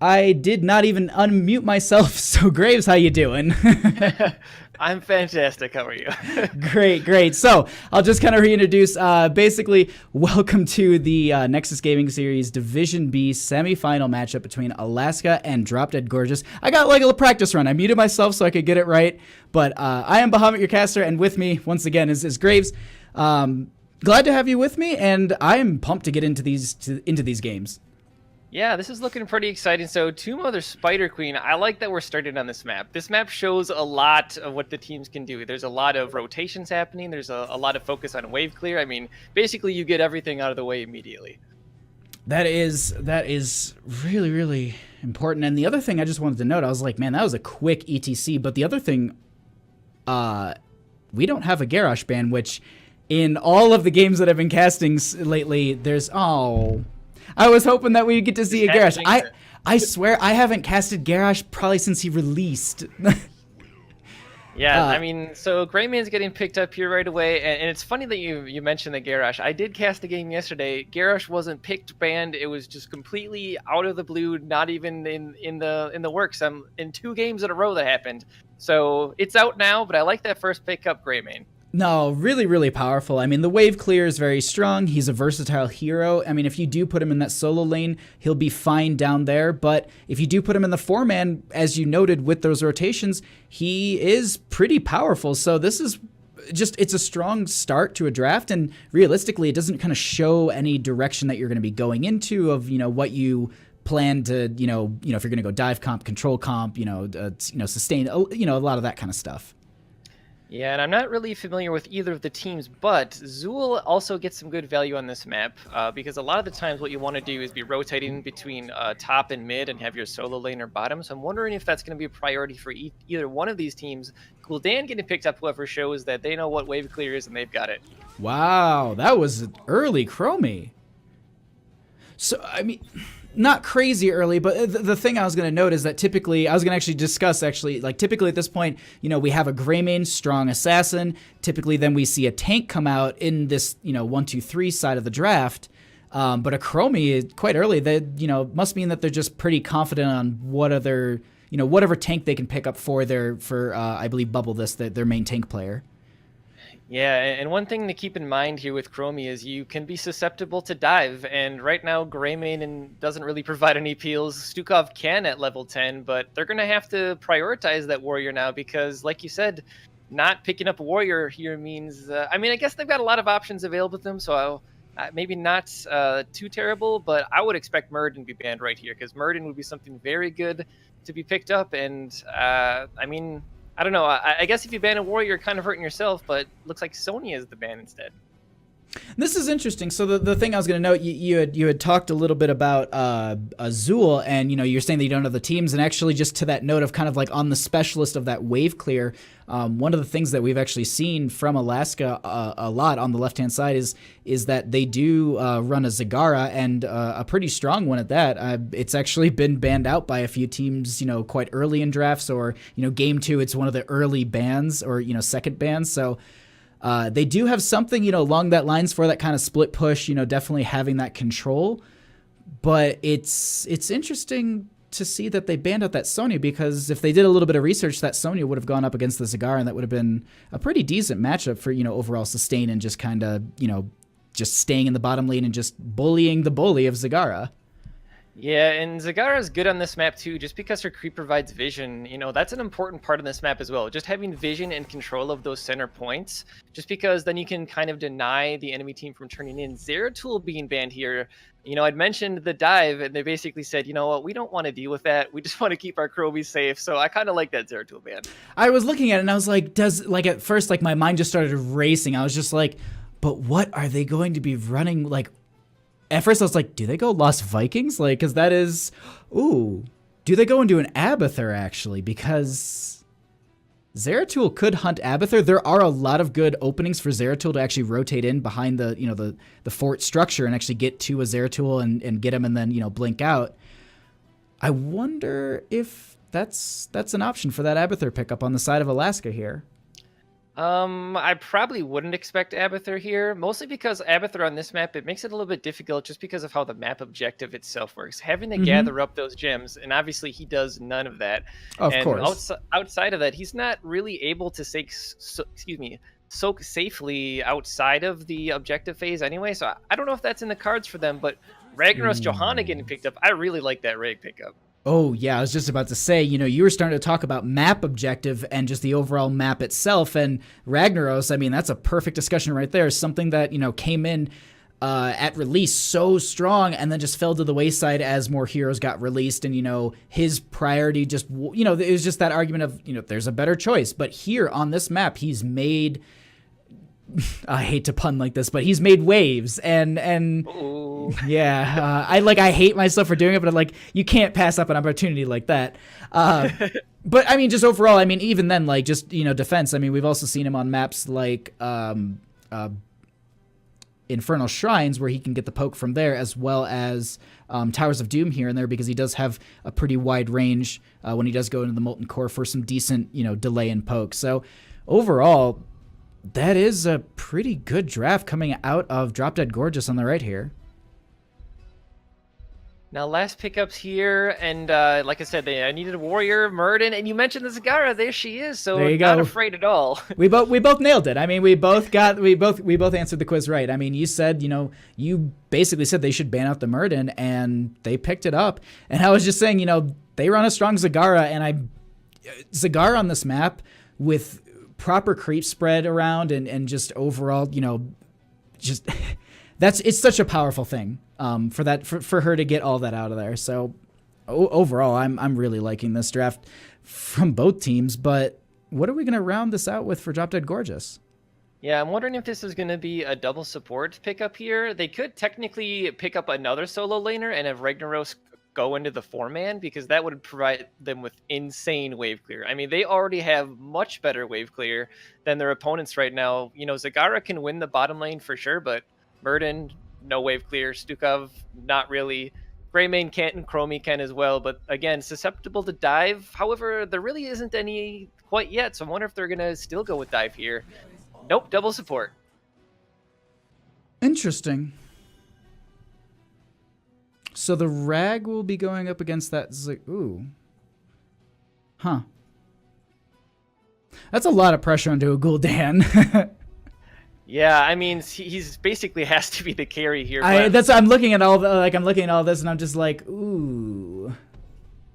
I did not even unmute myself. So Graves, how you doing? I'm fantastic. How are you? Great, great. So I'll just kind of reintroduce. Basically, welcome to the Nexus Gaming Series Division B semifinal matchup between Alaska and Drop Dead Gorgeous. I got like a little practice run. I muted myself so I could get it right. But I am Bahamut, your caster, and with me once again is Graves. Glad to have you with me, and I am pumped to get into these games. Yeah, this is looking pretty exciting. So, Tomb of the Spider Queen, I like that we're starting on this map. This map shows a lot of what the teams can do. There's a lot of rotations happening. There's a lot of focus on wave clear. I mean, basically, you get everything out of the way immediately. That is really, really important. And the other thing I just wanted to note, I was like, man, that was a quick ETC. But the other thing, we don't have a Garrosh ban, which in all of the games that I've been casting lately, I was hoping that we'd get to see a Garrosh. I swear I haven't casted Garrosh probably since he released. Yeah, I mean, so Greyman's getting picked up here right away, and it's funny that you mentioned the Garrosh. I did cast a game yesterday. Garrosh wasn't picked, banned. It was just completely out of the blue, not even in the works. I'm in 2 games in a row that happened. So it's out now, but I like that first pickup, Greyman. No, really, really powerful. I mean, the wave clear is very strong. He's a versatile hero. I mean, if you do put him in that solo lane, he'll be fine down there. But if you do put him in the 4-man, as you noted with those rotations, he is pretty powerful. So this is just, it's a strong start to a draft. And realistically, it doesn't kind of show any direction that you're going to be going into of, what you plan to, if you're going to go dive comp, control comp, sustain, a lot of that kind of stuff. Yeah, and I'm not really familiar with either of the teams, but Zool also gets some good value on this map because a lot of the times what you want to do is be rotating between top and mid and have your solo lane or bottom. So I'm wondering if that's going to be a priority for either one of these teams. Gul'dan getting picked up, whoever shows that they know what wave clear is and they've got it. Wow, that was an early Chromie. So, I mean, not crazy early, but the thing I was going to note is that typically, I was going to actually discuss, typically at this point, we have a Greymane, strong assassin. Typically, then we see a tank come out in this, 1, 2, 3 side of the draft. But a Chromie, quite early, that, must mean that they're just pretty confident on what other, whatever tank they can pick up for I believe, Bubble this, their main tank player. Yeah, and one thing to keep in mind here with Chromie is you can be susceptible to dive, and right now Greymane doesn't really provide any peels. Stukov can at level 10, but they're going to have to prioritize that warrior now because, like you said, not picking up a warrior here means, I guess they've got a lot of options available to them, so maybe not too terrible, but I would expect Muradin to be banned right here because Muradin would be something very good to be picked up, and I don't know. I guess if you ban a warrior, you're kind of hurting yourself, but looks like Sonya is the ban instead. This is interesting. So the thing I was going to note, you had talked a little bit about Azul, and you're saying that you don't know the teams, and actually just to that note of kind of like on the specialist of that wave clear, one of the things that we've actually seen from Alaska a lot on the left hand side is that they do run a Zagara, and a pretty strong one at that. It's actually been banned out by a few teams, quite early in drafts, or game 2, it's one of the early bans or second bans. So. They do have something, along that lines for that kind of split push, definitely having that control. But it's interesting to see that they banned out that Sonya, because if they did a little bit of research, that Sonya would have gone up against the Zagara, and that would have been a pretty decent matchup for, overall sustain and just kind of, just staying in the bottom lane and just bullying the bully of Zagara. Yeah, and Zagara's good on this map too, just because her creep provides vision. That's an important part of this map as well. Just having vision and control of those center points, just because then you can kind of deny the enemy team from turning in. Zeratul being banned here, I'd mentioned the dive, and they basically said, you know what, we don't want to deal with that. We just want to keep our Krobi safe. So I kind of like that Zeratul ban. I was looking at it, and I was like, at first, my mind just started racing. I was just like, but what are they going to be running, At first I was like, do they go Lost Vikings? Because that is, do they go into an Abathur actually? Because Zeratul could hunt Abathur. There are a lot of good openings for Zeratul to actually rotate in behind the fort structure and actually get to a Zeratul and get him and then, blink out. I wonder if that's an option for that Abathur pickup on the side of Alaska here. I probably wouldn't expect Abathur here, mostly because Abathur on this map, it makes it a little bit difficult just because of how the map objective itself works. Having to Mm-hmm. gather up those gems, and obviously he does none of that. Of And course. outside of that, he's not really able to soak safely outside of the objective phase anyway. So I don't know if that's in the cards for them, but Ragnaros Johanna getting picked up, I really like that Rag pickup. Oh, yeah, I was just about to say, you were starting to talk about map objective and just the overall map itself. And Ragnaros, I mean, that's a perfect discussion right there. Something that, came in at release so strong and then just fell to the wayside as more heroes got released. And, his priority just, it was just that argument of, there's a better choice. But here on this map, he's made. I hate to pun like this, but he's made waves, and Ooh. yeah, I hate myself for doing it, but I'm like, you can't pass up an opportunity like that. But I mean, just overall, I mean, even then, like, just defense. I mean, we've also seen him on maps like Infernal Shrines, where he can get the poke from there, as well as Towers of Doom here and there, because he does have a pretty wide range when he does go into the Molten Core for some decent delay and poke. So overall, that is a pretty good draft coming out of Drop Dead Gorgeous on the right here. Now, last pickups here, and like I said, I needed a warrior, Murden, and you mentioned the Zagara. There she is. So There you not go. afraid at all. We both nailed it. I mean, we both answered the quiz right. I mean, you said you basically said they should ban out the Murden, and they picked it up. And I was just saying, they run a strong Zagara, and Zagara on this map with proper creep spread around and just overall, just it's such a powerful thing for her to get all that out of there. So overall, I'm really liking this draft from both teams. But what are we going to round this out with for Drop Dead Gorgeous? Yeah, I'm wondering if this is going to be a double support pickup here. They could technically pick up another solo laner and have Ragnaros go into the 4-man, because that would provide them with insane wave clear. I mean, they already have much better wave clear than their opponents right now. Zagara can win the bottom lane for sure, but Murden, no wave clear. Stukov, not really. Greymane can't, and Chromie can as well, but again, susceptible to dive. However, there really isn't any quite yet, so I wonder if they're going to still go with dive here. Nope, double support. Interesting. So the Rag will be going up against that. Ooh. Huh. That's a lot of pressure onto a Gul'dan. Yeah, I mean, he's basically has to be the carry here. I'm looking at all this, and I'm just like, ooh.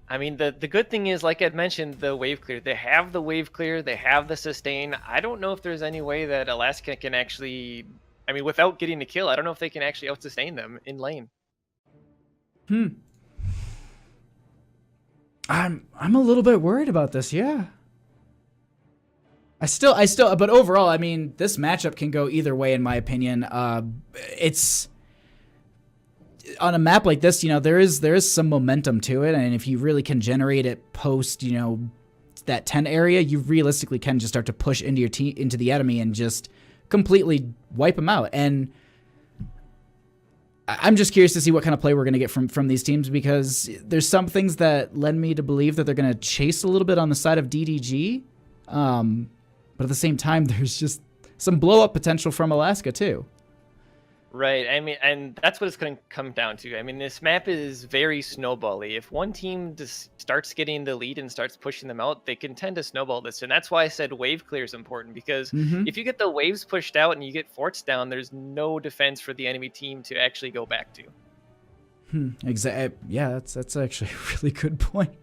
I mean, the good thing is, like I'd mentioned, the wave clear. They have the wave clear. They have the sustain. I don't know if there's any way that Alaska can actually, I mean, without getting the kill, I don't know if they can actually out-sustain them in lane. I'm a little bit worried about this, yeah. But overall, I mean, this matchup can go either way, in my opinion. It's on a map like this, there is some momentum to it, and if you really can generate it post, that 10 area, you realistically can just start to push into your into the enemy and just completely wipe them out. And I'm just curious to see what kind of play we're going to get from these teams, because there's some things that led me to believe that they're going to chase a little bit on the side of DDG. But at the same time, there's just some blow-up potential from Alaska, too. Right. I mean, and that's what it's going to come down to. I mean, this map is very snowbally. If one team just starts getting the lead and starts pushing them out, they can tend to snowball this. And that's why I said wave clear is important, because if you get the waves pushed out and you get forts down, there's no defense for the enemy team to actually go back to. Exactly. Yeah, that's actually a really good point.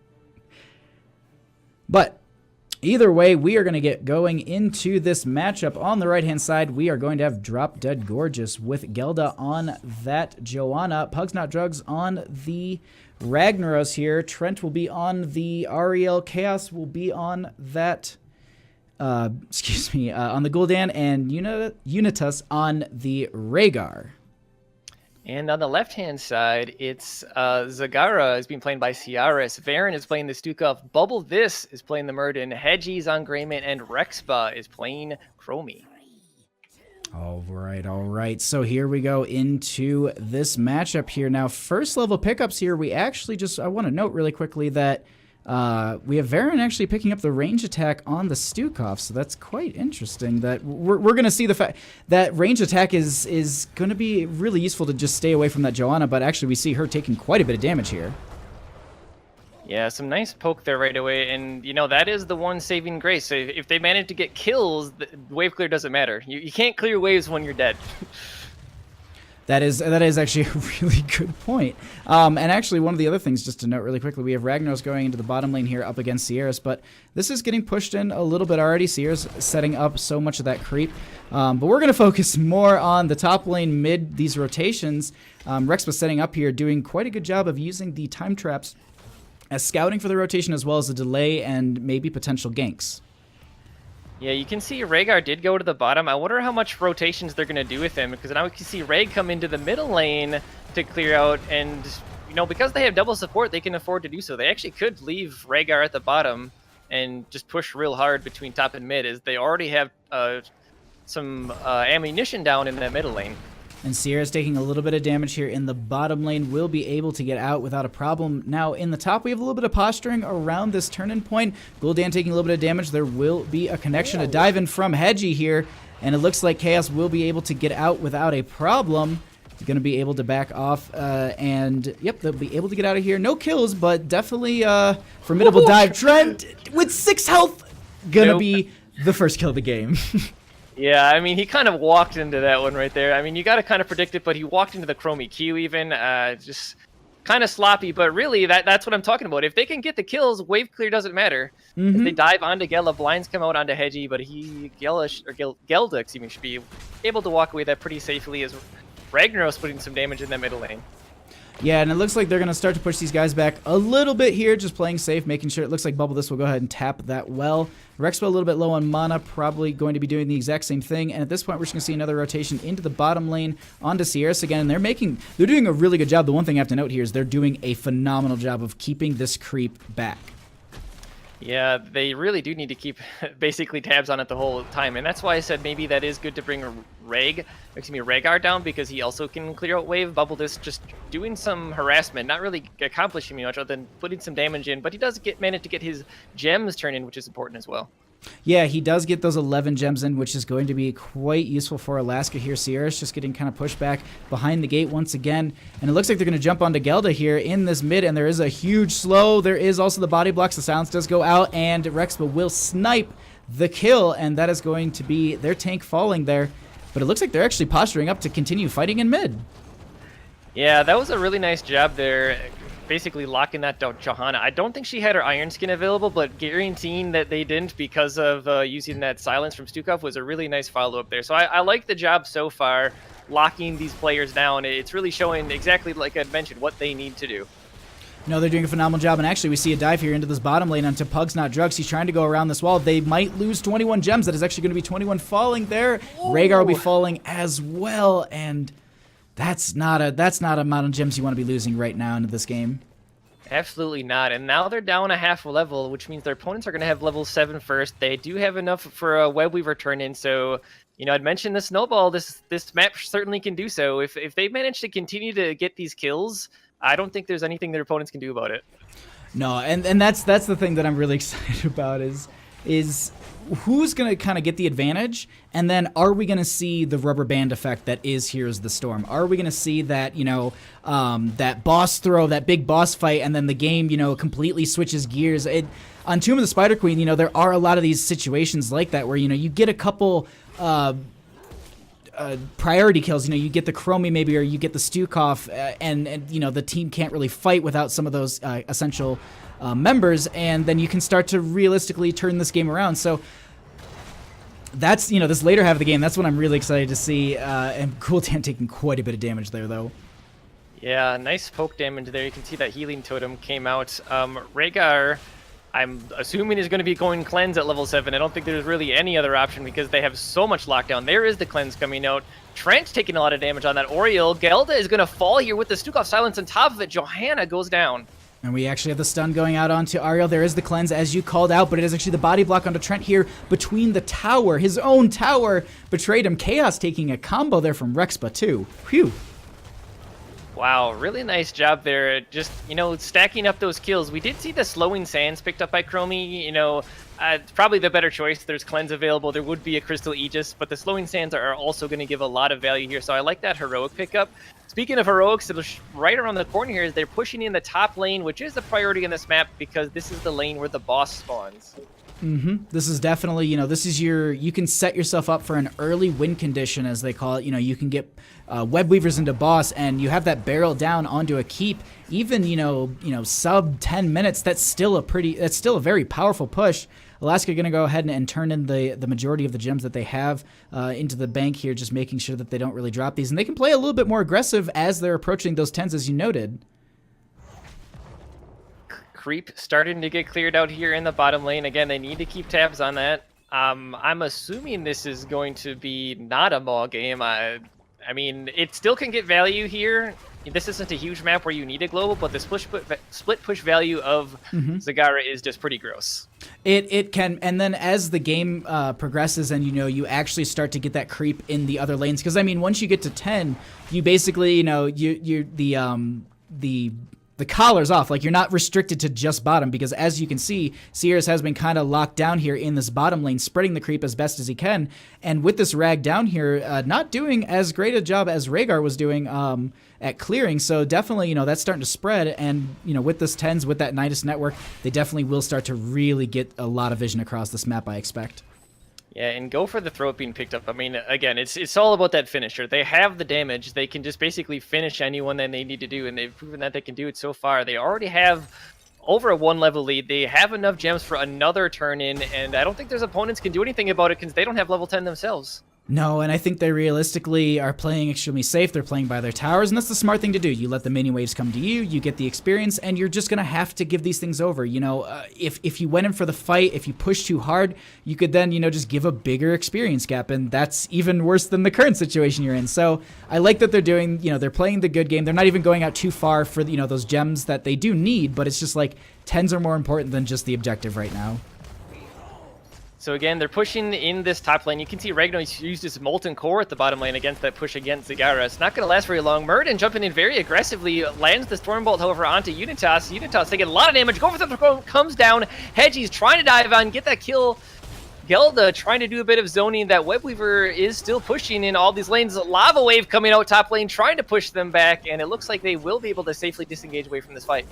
But either way, we are going to get going into this matchup. On the right-hand side, we are going to have Drop Dead Gorgeous with Gelda on that Joanna. Pugs Not Drugs on the Ragnaros here. Trent will be on the Ariel. Chaos will be on that, on the Gul'dan, and Unitas on the Rhaegar. And on the left-hand side, it's Zagara is being played by Ciaris. Varen is playing the Stukov. Bubble This is playing the Murden. Hedgies on Greymane, and Rexpa is playing Chromie. All right. So here we go into this matchup here. Now, first level pickups here, I want to note really quickly that We have Varen actually picking up the range attack on the Stukov, so that's quite interesting. That we're going to see the fact that range attack is going to be really useful to just stay away from that Johanna, but actually we see her taking quite a bit of damage here. Yeah, some nice poke there right away, and that is the one saving grace. So if they manage to get kills, the wave clear doesn't matter. You can't clear waves when you're dead. That is actually a really good point. And actually, one of the other things, just to note really quickly, we have Ragnaros going into the bottom lane here up against Sierras, but this is getting pushed in a little bit already. Sierras setting up so much of that creep. But we're going to focus more on the top lane mid, these rotations. Rex was setting up here, doing quite a good job of using the time traps as scouting for the rotation as well as the delay and maybe potential ganks. Yeah, you can see Rhaegar did go to the bottom. I wonder how much rotations they're going to do with him, because now we can see Rhaeg come into the middle lane to clear out, and because they have double support, they can afford to do so. They actually could leave Rhaegar at the bottom and just push real hard between top and mid, as they already have some ammunition down in that middle lane. And Sierra's taking a little bit of damage here in the bottom lane, will be able to get out without a problem. Now, in the top, we have a little bit of posturing around this turn-in point. Gul'dan taking a little bit of damage. There will be a connection, a dive in from Hedgie here, and it looks like Chaos will be able to get out without a problem. He's going to be able to back off, and yep, they'll be able to get out of here. No kills, but definitely formidable dive. Trent, with 6 health, gonna be the first kill of the game. Yeah, I mean, he kind of walked into that one right there. I mean, you got to kind of predict it, but he walked into the Chromie Q even. Just kind of sloppy, but really, that's what I'm talking about. If they can get the kills, wave clear doesn't matter. If they dive onto Gela, blinds come out onto Hedgie, but Gelda, excuse me, should be able to walk away that pretty safely as Ragnaros putting some damage in that middle lane. Yeah, and it looks like they're going to start to push these guys back a little bit here, just playing safe, making sure. It looks like Bubble This will go ahead and tap that well. Rexpo a little bit low on mana, probably going to be doing the exact same thing. And at this point, we're just going to see another rotation into the bottom lane onto Sierras again. And they're doing a really good job. The one thing I have to note here is they're doing a phenomenal job of keeping this creep back. Yeah, they really do need to keep basically tabs on it the whole time, and that's why I said maybe that is good to bring Rhaegar down, because he also can clear out wave. Bubble This just doing some harassment, not really accomplishing much other than putting some damage in, but he does manage to get his gems turned in, which is important as well. Yeah, he does get those 11 gems in, which is going to be quite useful for Alaska here. Sierra's just getting kind of pushed back behind the gate once again. And it looks like they're going to jump onto Gelda here in this mid, and there is a huge slow. There is also the body blocks. The silence does go out, and Rexpa will snipe the kill, and that is going to be their tank falling there. But it looks like they're actually posturing up to continue fighting in mid. Yeah, that was a really nice job there, basically locking that down Johanna. I don't think she had her Iron Skin available, but guaranteeing that they didn't because of using that silence from Stukov was a really nice follow-up there. So I like the job so far, locking these players down. It's really showing exactly, like I'd mentioned, what they need to do. No, they're doing a phenomenal job, and actually we see a dive here into this bottom lane onto Pugs Not Drugs. He's trying to go around this wall. They might lose 21 gems. That is actually going to be 21 falling there. Rhaegar will be falling as well, and that's not a amount of gems you want to be losing right now into this game. Absolutely not. And now they're down a half level, which means their opponents are going to have level 7 first. They do have enough for a Web Weaver turn in, so I'd mentioned the snowball. This map certainly can do so. If they manage to continue to get these kills, I don't think there's anything their opponents can do about it. No, and that's the thing that I'm really excited about is who's going to kind of get the advantage, and then are we going to see the rubber band effect that is Here's the Storm? Are we going to see that, that boss throw, that big boss fight, and then the game, completely switches gears? On Tomb of the Spider Queen, there are a lot of these situations like that where, you get a couple priority kills. You get the Chromie maybe, or you get the Stukov, and the team can't really fight without some of those essential members, and then you can start to realistically turn this game around. So that's, this later half of the game, that's what I'm really excited to see, and Gul'dan taking quite a bit of damage there, though. Yeah, nice poke damage there. You can see that healing totem came out. Rhaegar, I'm assuming, is going to be going cleanse at level 7. I don't think there's really any other option because they have so much lockdown. There is the cleanse coming out. Trent's taking a lot of damage on that Oriole. Gelda is going to fall here with the Stukov silence on top of it. Johanna goes down. And we actually have the stun going out onto Ariel. There is the cleanse, as you called out, but it is actually the body block onto Trent here between the tower. His own tower betrayed him. Chaos taking a combo there from Rexpa, too. Phew. Wow, really nice job there. Just, stacking up those kills. We did see the slowing sands picked up by Chromie. Probably the better choice. There's cleanse available. There would be a crystal aegis, but the slowing sands are also going to give a lot of value here. So I like that heroic pickup. Speaking of heroics, right around the corner here is they're pushing in the top lane, which is the priority in this map because this is the lane where the boss spawns. This is definitely, this is you can set yourself up for an early win condition, as they call it. You can get web weavers into boss, and you have that barrel down onto a keep. Even, sub 10 minutes, that's still a very powerful push. Alaska going to go ahead and turn in the majority of the gems that they have into the bank here, just making sure that they don't really drop these. And they can play a little bit more aggressive as they're approaching those 10s, as you noted. Creep starting to get cleared out here in the bottom lane. Again, they need to keep tabs on that. I'm assuming this is going to be not a Maul game. I mean, it still can get value here. This isn't a huge map where you need a global, but the split push value of Zagara is just pretty gross. It can, and then as the game progresses and you actually start to get that creep in the other lanes, because I mean once you get to 10, you basically the collar's off. Like, you're not restricted to just bottom, because as you can see, Sears has been kind of locked down here in this bottom lane, spreading the creep as best as he can. And with this Rag down here, not doing as great a job as Rhaegar was doing at clearing. So definitely, that's starting to spread. And, with this 10s, with that Nidus network, they definitely will start to really get a lot of vision across this map, I expect. Yeah, and go for the throat being picked up. I mean, again, it's all about that finisher. They have the damage. They can just basically finish anyone that they need to do, and they've proven that they can do it so far. They already have over a 1-level lead. They have enough gems for another turn in, and I don't think their opponents can do anything about it because they don't have level 10 themselves. No, and I think they realistically are playing extremely safe. They're playing by their towers, and that's the smart thing to do. You let the mini waves come to you, you get the experience, and you're just going to have to give these things over. If you went in for the fight, if you push too hard, you could then, just give a bigger experience gap, and that's even worse than the current situation you're in. So I like that they're doing, they're playing the good game. They're not even going out too far for, those gems that they do need, but it's just like 10s are more important than just the objective right now. So again, they're pushing in this top lane. You can see Ragnar used his Molten Core at the bottom lane against that push against Zagara. It's not going to last very long. Murden jumping in very aggressively, lands the Stormbolt, however, onto Unitas. Unitas taking a lot of damage, go for the throw, comes down. Hedgie's trying to dive on, get that kill. Gelda trying to do a bit of zoning. That Webweaver is still pushing in all these lanes. Lava Wave coming out top lane, trying to push them back, and it looks like they will be able to safely disengage away from this fight.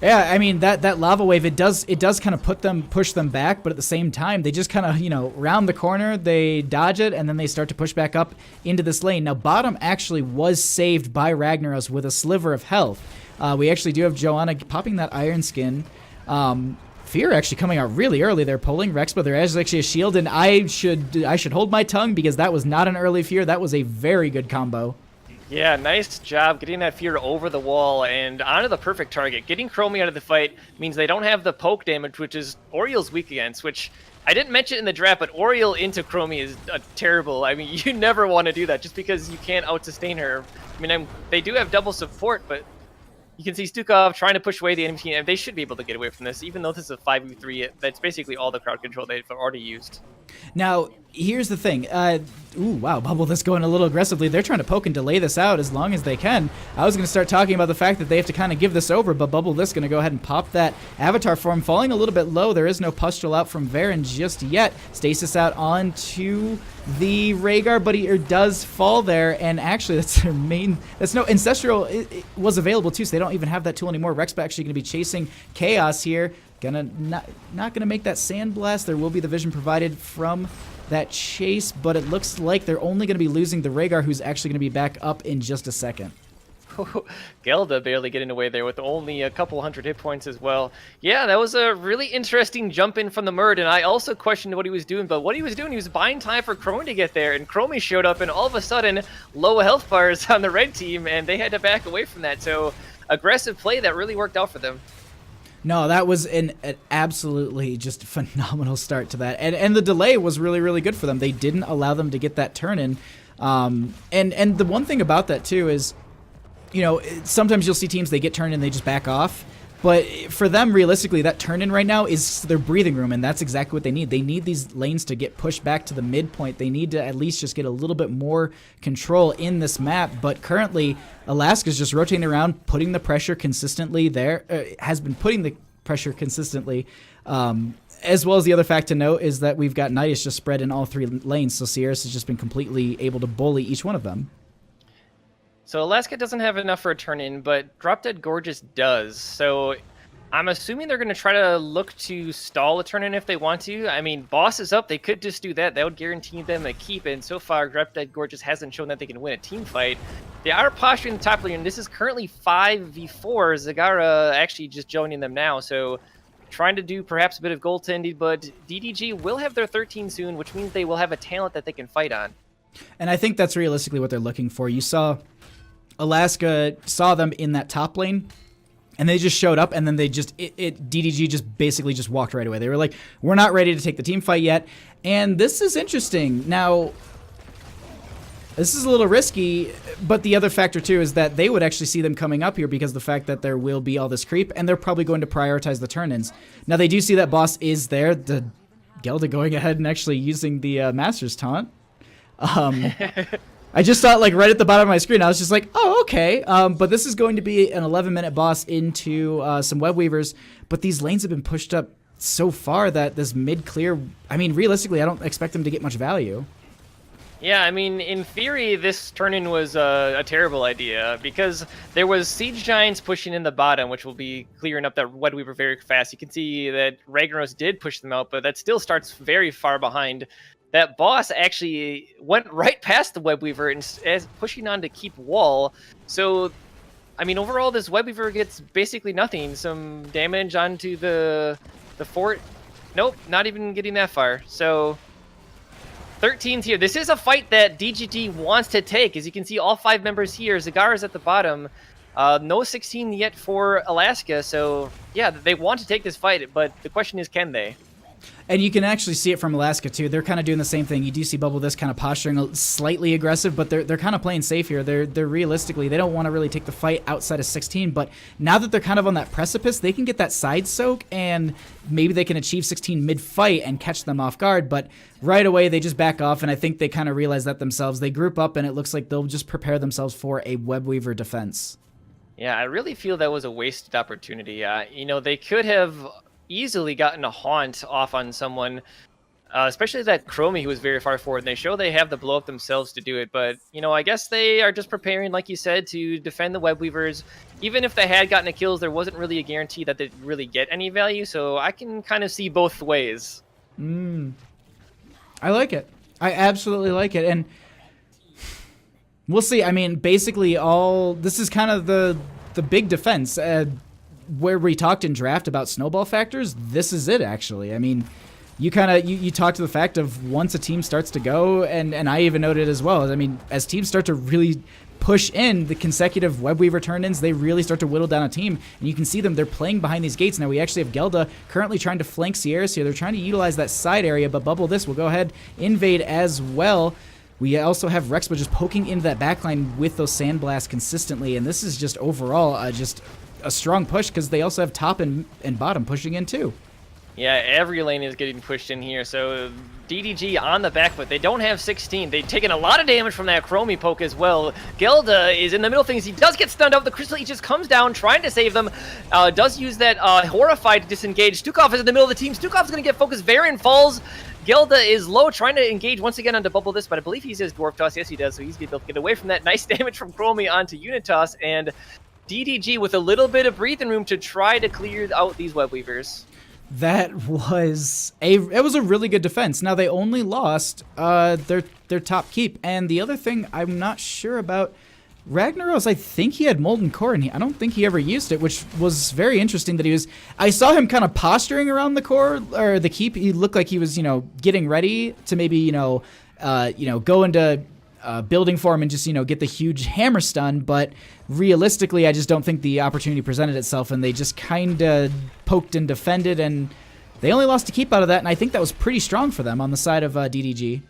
Yeah, I mean, that lava wave, it does kind of push them back, but at the same time, they just kind of, round the corner, they dodge it, and then they start to push back up into this lane. Now, bottom actually was saved by Ragnaros with a sliver of health. We actually do have Joanna popping that Iron Skin. Fear actually coming out really early. They're pulling Rex, but there is actually a shield, and I should hold my tongue because that was not an early Fear. That was a very good combo. Yeah, nice job getting that Fear over the wall and onto the perfect target. Getting Chromie out of the fight means they don't have the poke damage, which is Oriel's weak against, which I didn't mention in the draft, but Oriel into Chromie is terrible. I mean, you never want to do that just because you can't out-sustain her. I mean, they do have double support, but you can see Stukov trying to push away the enemy team, and they should be able to get away from this, even though this is a 5v3. That's basically all the crowd control they've already used. Now, here's the thing. Ooh, wow, Bubble that's going a little aggressively. They're trying to poke and delay this out as long as they can. I was going to start talking about the fact that they have to kind of give this over, but Bubble this going to go ahead and pop that Avatar form, falling a little bit low. There is no Pustule out from Varen just yet. Stasis out onto the Rhaegar, but he does fall there, and actually that's their main... That's no... Ancestral it was available too, so they don't even have that tool anymore. Rexpa actually going to be chasing Chaos here. Not gonna make that Sand Blast. There will be the vision provided from that chase, but it looks like they're only gonna be losing the Rhaegar, who's actually gonna be back up in just a second. Gelda barely getting away there with only a couple hundred hit points as well. Yeah, that was a really interesting jump in from the Murd, and I also questioned what he was doing, but what he was doing, he was buying time for Chromie to get there, and Chromie showed up, and all of a sudden, low health bars on the red team, and they had to back away from that, so aggressive play that really worked out for them. No, that was an absolutely just phenomenal start to that. And the delay was really, really good for them. They didn't allow them to get that turn in. And the one thing about that, too, is, sometimes you'll see teams, they get turned and they just back off. But for them, realistically, that turn-in right now is their breathing room, and that's exactly what they need. They need these lanes to get pushed back to the midpoint. They need to at least just get a little bit more control in this map. But currently, Alaska's just rotating around, putting the pressure consistently there, has been putting the pressure consistently. As well as the other fact to note is that we've got Nidus just spread in all 3 lanes, so Sierras has just been completely able to bully each one of them. So Alaska doesn't have enough for a turn-in, but Drop Dead Gorgeous does. So I'm assuming they're going to try to look to stall a turn-in if they want to. I mean, boss is up. They could just do that. That would guarantee them a keep. And so far, Drop Dead Gorgeous hasn't shown that they can win a team fight. They are posturing the top lane. This is currently 5v4. Zagara actually just joining them now. So trying to do perhaps a bit of goaltending, but DDG will have their 13 soon, which means they will have a talent that they can fight on. And I think that's realistically what they're looking for. You saw Alaska saw them in that top lane, and they just showed up, and then they just DDG just basically just walked right away. They were like, we're not ready to take the team fight yet. And this is interesting. Now, this is a little risky, but the other factor too is that they would actually see them coming up here because of the fact that there will be all this creep, and they're probably going to prioritize the turn-ins. Now, they do see that boss is there. The Gelda going ahead and actually using the Master's Taunt. I just saw it like right at the bottom of my screen. I was just like, oh, okay. But this is going to be an 11-minute boss into some web weavers. But these lanes have been pushed up so far that this mid-clear, I mean, realistically, I don't expect them to get much value. Yeah, I mean, in theory, this turn-in was a terrible idea because there was Siege Giants pushing in the bottom, which will be clearing up that Web Weaver very fast. You can see that Ragnaros did push them out, but that still starts very far behind. That boss actually went right past the Web Weaver and is pushing on to keep wall. So, I mean, overall, this Web Weaver gets basically nothing. Some damage onto the fort. Nope, not even getting that far. So 13's here. This is a fight that DGG wants to take. As you can see, all 5 members here. Zagara's at the bottom. No 16 yet for Alaska. So, yeah, they want to take this fight, but the question is, can they? And you can actually see it from Alaska, too. They're kind of doing the same thing. You do see Bubble this kind of posturing slightly aggressive, but they're kind of playing safe here. They're realistically, they don't want to really take the fight outside of 16, but now that they're kind of on that precipice, they can get that side soak, and maybe they can achieve 16 mid-fight and catch them off guard, but right away they just back off, and I think they kind of realize that themselves. They group up, and it looks like they'll just prepare themselves for a Web Weaver defense. Yeah, I really feel that was a wasted opportunity. You know, they could have easily gotten a haunt off on someone, especially that Chromie who was very far forward. And they show they have the blow up themselves to do it, but you know, I guess they are just preparing, like you said, to defend the Web Weavers. Even if they had gotten a kills, there wasn't really a guarantee that they'd really get any value, so I can kind of see both ways. I like it. I absolutely like it, and we'll see. I mean, basically this is kind of the big defense. Where we talked in draft about snowball factors, this is it actually. I mean, you talk to the fact of once a team starts to go, and I even noted as well. I mean, as teams start to really push in the consecutive Web Weaver turn-ins, they really start to whittle down a team, and you can see them. They're playing behind these gates now. We actually have Gelda currently trying to flank Sierras here. They're trying to utilize that side area, but Bubble this will go ahead invade as well. We also have Rexpa just poking into that backline with those sandblasts consistently, and this is just overall just a strong push because they also have top and bottom pushing in too. Yeah, every lane is getting pushed in here. So DDG on the back foot. They don't have 16. They've taken a lot of damage from that Chromie poke as well. Gelda is in the middle of things. He does get stunned out. The Crystal Leech just comes down trying to save them. Does use that Horrified to disengage. Stukov is in the middle of the team. Stukov's going to get focused. Varian falls. Gelda is low, trying to engage once again onto Bubble this, but I believe he says Dwarf Toss. Yes, he does. So he's able to get away from that. Nice damage from Chromie onto Unitas, and DDG with a little bit of breathing room to try to clear out these Web Weavers. That was a really good defense. Now they only lost their top keep, and the other thing I'm not sure about, Ragnaros, I think he had Molten Core, and I don't think he ever used it, which was very interesting that he was. I saw him kind of posturing around the core or the keep. He looked like he was, getting ready to maybe, go into building form and just, get the huge hammer stun, but realistically, I just don't think the opportunity presented itself, and they just kind of poked and defended, and they only lost a keep out of that, and I think that was pretty strong for them on the side of DDG.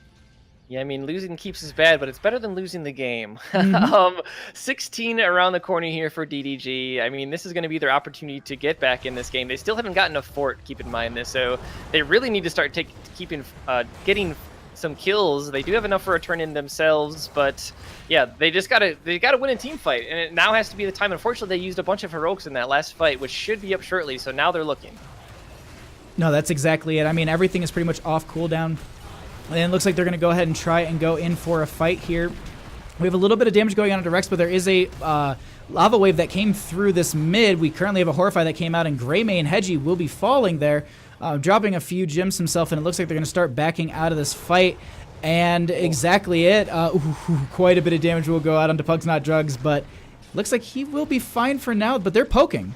Yeah, I mean, losing keeps is bad, but it's better than losing the game. Mhm. 16 around the corner here for DDG. I mean, this is going to be their opportunity to get back in this game. They still haven't gotten a fort, keep in mind this, so they really need to start getting some kills. They do have enough for a turn in themselves, but yeah, they gotta win a team fight, and it now has to be the time. Unfortunately, they used a bunch of heroics in that last fight, which should be up shortly, so now they're looking. No, that's exactly it. I mean, everything is pretty much off cooldown. And it looks like they're going to go ahead and try and go in for a fight here. We have a little bit of damage going on into Rex, but there is a lava wave that came through this mid. We currently have a Horrify that came out, and Greymane and Hedgie will be falling there, dropping a few gems himself, and it looks like they're going to start backing out of this fight. And exactly it. Quite a bit of damage will go out onto Pugs Not Drugs, but looks like he will be fine for now, but they're poking.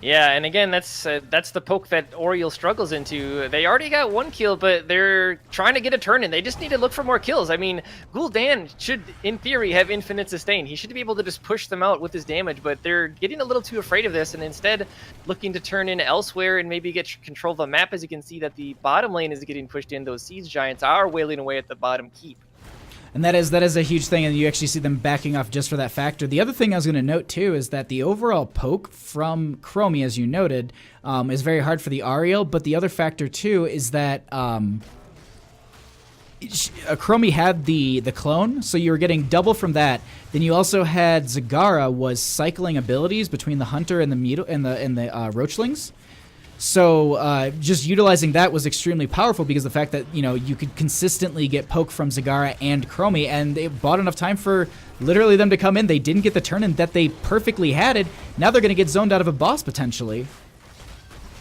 Yeah, and again, that's the poke that Oriole struggles into. They already got one kill, but they're trying to get a turn in. They just need to look for more kills. I mean, Gul'dan should, in theory, have infinite sustain. He should be able to just push them out with his damage, but they're getting a little too afraid of this, and instead looking to turn in elsewhere and maybe get control of the map. As you can see, that the bottom lane is getting pushed in. Those Siege Giants are wailing away at the bottom keep. And that is a huge thing, and you actually see them backing off just for that factor. The other thing I was going to note, too, is that the overall poke from Chromie, as you noted, is very hard for the Ariel, but the other factor, too, is that Chromie had the clone, so you were getting double from that. Then you also had Zagara was cycling abilities between the Hunter and the Roachlings. So just utilizing that was extremely powerful because the fact that, you know, you could consistently get poke from Zagara and Chromie, and it bought enough time for literally them to come in. They didn't get the turn in that they perfectly had it. Now they're going to get zoned out of a boss potentially.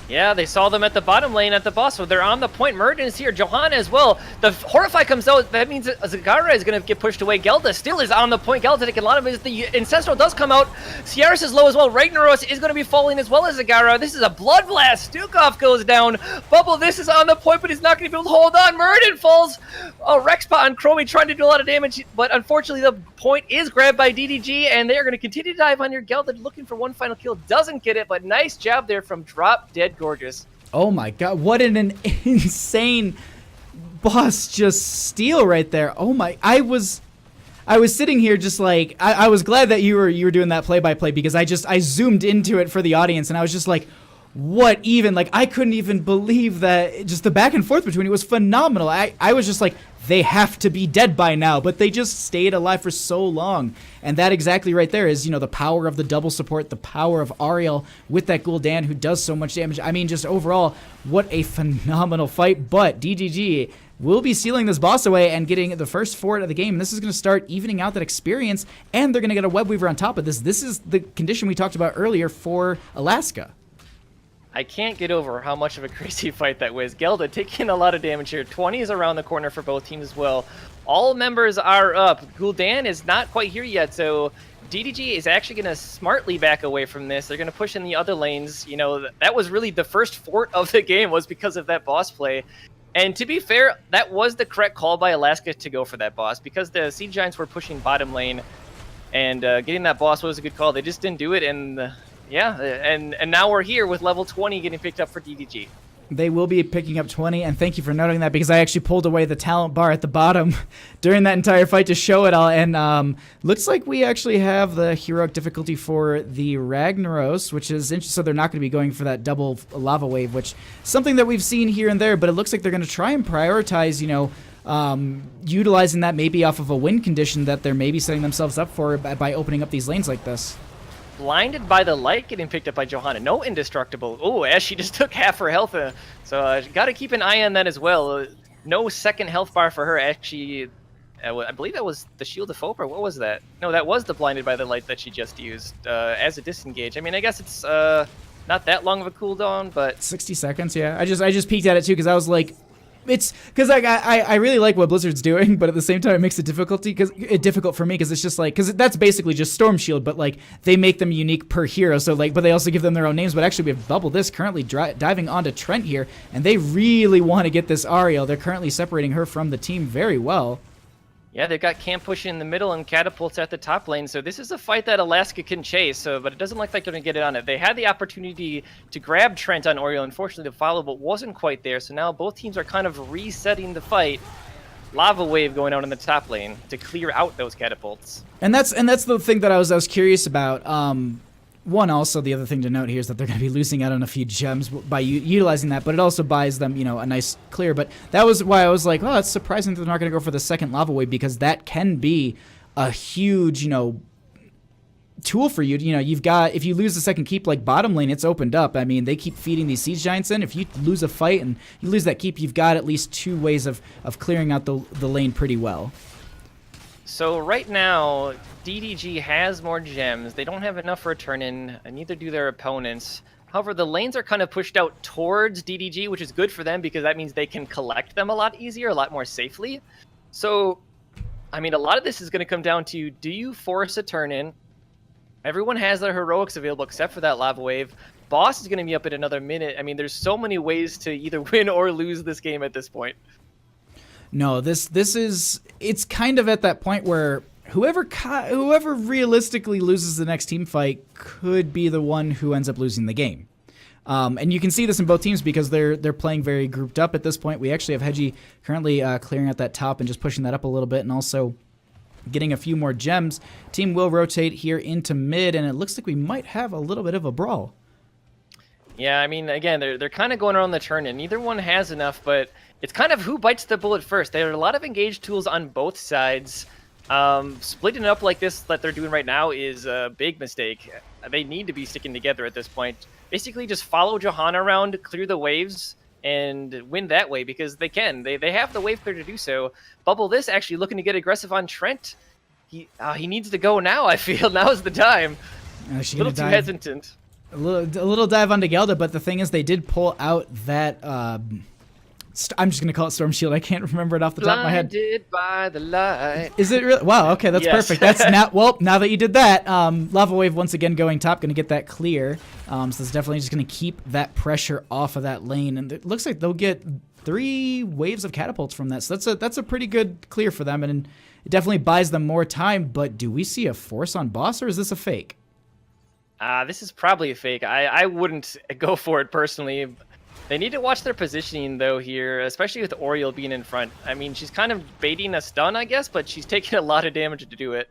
Yeah, they saw them at the bottom lane at the boss, so they're on the point. Murden is here, Johanna as well. The Horrify comes out, that means Zagara is going to get pushed away. Gelda still is on the point. Gelda taking a lot of it. The Ancestral does come out. Ciaris is low as well. Ragnaros is going to be falling as well as Zagara. This is a blood blast. Stukov goes down. Bubble, this is on the point, but he's not going to be able to hold on. Murden falls. Oh, Rexpa and Chromie trying to do a lot of damage, but unfortunately the point is grabbed by DDG, and they are going to continue to dive on your Gelda, looking for one final kill. Doesn't get it, but nice job there from Drop Dead Gorgeous. Oh my god, what an insane boss just steal right there. Oh my, I was sitting here just like, I was glad that you were doing that play-by-play because I zoomed into it for the audience and I was just like, what even? Like, I couldn't even believe that just the back and forth between it was phenomenal. I was just like, they have to be dead by now, but they just stayed alive for so long. And that exactly right there is, you know, the power of the double support, the power of Ariel with that Gul'dan who does so much damage. I mean, just overall, what a phenomenal fight. But DDG will be sealing this boss away and getting the first fort of the game. And this is going to start evening out that experience, and they're going to get a Web Weaver on top of this. This is the condition we talked about earlier for Alaska. I can't get over how much of a crazy fight that was. Gelda taking a lot of damage here. 20 is around the corner for both teams as well. All members are up. Gul'dan is not quite here yet, so DDG is actually going to smartly back away from this. They're going to push in the other lanes. You know, that was really the first fort of the game was because of that boss play. And to be fair, that was the correct call by Alaska to go for that boss because the Siege Giants were pushing bottom lane, and getting that boss was a good call. They just didn't do it, and yeah, and now we're here with level 20 getting picked up for DDG. They will be picking up 20, and thank you for noting that because I actually pulled away the talent bar at the bottom during that entire fight to show it all, and looks like we actually have the heroic difficulty for the Ragnaros, which is interesting, so they're not going to be going for that double lava wave, which is something that we've seen here and there, but it looks like they're going to try and prioritize, you know, utilizing that maybe off of a win condition that they're maybe setting themselves up for by opening up these lanes like this. Blinded by the light getting picked up by Johanna. No indestructible. Oh, as she just took half her health. So got to keep an eye on that as well. No second health bar for her. Actually, I believe that was the Shield of Hope, or what was that? No, that was the blinded by the light that she just used as a disengage. I mean, I guess it's not that long of a cooldown, but 60 seconds, yeah. I just peeked at it too because I was like, it's because like I really like what Blizzard's doing, but at the same time it makes it difficult for me because it's just like, because that's basically just Storm Shield, but like they make them unique per hero, so like, but they also give them their own names. But actually we have Bubble this currently diving onto Trent here, and they really want to get this Ariel. They're currently separating her from the team very well. Yeah, they've got Camp Push in the middle and Catapults at the top lane, so this is a fight that Alaska can chase, but it doesn't look like they're going to get it on it. They had the opportunity to grab Trent on Oriole, unfortunately the follow, but wasn't quite there, so now both teams are kind of resetting the fight. lava wave going out in the top lane to clear out those catapults. And that's the thing that I was curious about. One, also the other thing to note here is that they're going to be losing out on a few gems by utilizing that, but it also buys them, a nice clear. But that was why I was like, oh, it's surprising that they're not going to go for the second lava wave, because that can be a huge, tool for you. You've got, if you lose the second keep, like bottom lane, it's opened up. I mean, they keep feeding these siege giants in. If you lose a fight and you lose that keep, you've got at least 2 ways of clearing out the lane pretty well. So right now, DDG has more gems. They don't have enough for a turn-in, and neither do their opponents. However, the lanes are kind of pushed out towards DDG, which is good for them because that means they can collect them a lot easier, a lot more safely. So, I mean, a lot of this is going to come down to, do you force a turn-in? Everyone has their heroics available except for that lava wave. Boss is going to be up in another minute. I mean, there's so many ways to either win or lose this game at this point. No, it's kind of at that point where whoever realistically loses the next team fight could be the one who ends up losing the game. And you can see this in both teams because they're playing very grouped up at this point. We actually have Hedgie currently clearing out that top and just pushing that up a little bit, and also getting a few more gems. Team will rotate here into mid, and it looks like we might have a little bit of a brawl. Yeah, I mean, again, they're kind of going around the turn, and neither one has enough, but it's kind of who bites the bullet first. There are a lot of engaged tools on both sides. Splitting it up like this that they're doing right now is a big mistake. They need to be sticking together at this point. Basically, just follow Johanna around, clear the waves, and win that way because they can. They have the wave clear to do so. Bubble this actually looking to get aggressive on Trent. He needs to go now, I feel. Now's the time. A little too hesitant. A little dive onto Gelda, but the thing is they did pull out that... I'm just going to call it Storm Shield. I can't remember it off the top of my head. Blinded by the light. Is it really? Wow, okay, that's perfect. That's now that you did that, Lava Wave once again going top, going to get that clear. So it's definitely just going to keep that pressure off of that lane. And it looks like they'll get 3 waves of catapults from that. So that's a pretty good clear for them. And it definitely buys them more time. But do we see a force on boss, or is this a fake? This is probably a fake. I wouldn't go for it personally. They need to watch their positioning, though, here, especially with Oriel being in front. I mean, she's kind of baiting a stun, I guess, but she's taking a lot of damage to do it.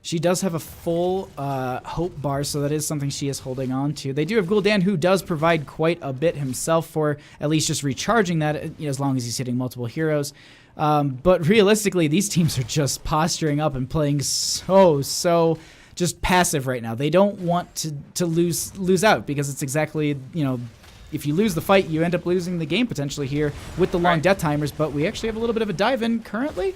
She does have a full hope bar, so that is something she is holding on to. They do have Gul'dan, who does provide quite a bit himself for at least just recharging that, as long as he's hitting multiple heroes. But realistically, these teams are just posturing up and playing so just passive right now. They don't want to lose out because it's exactly, if you lose the fight, you end up losing the game potentially here with the long death timers, but we actually have a little bit of a dive in currently.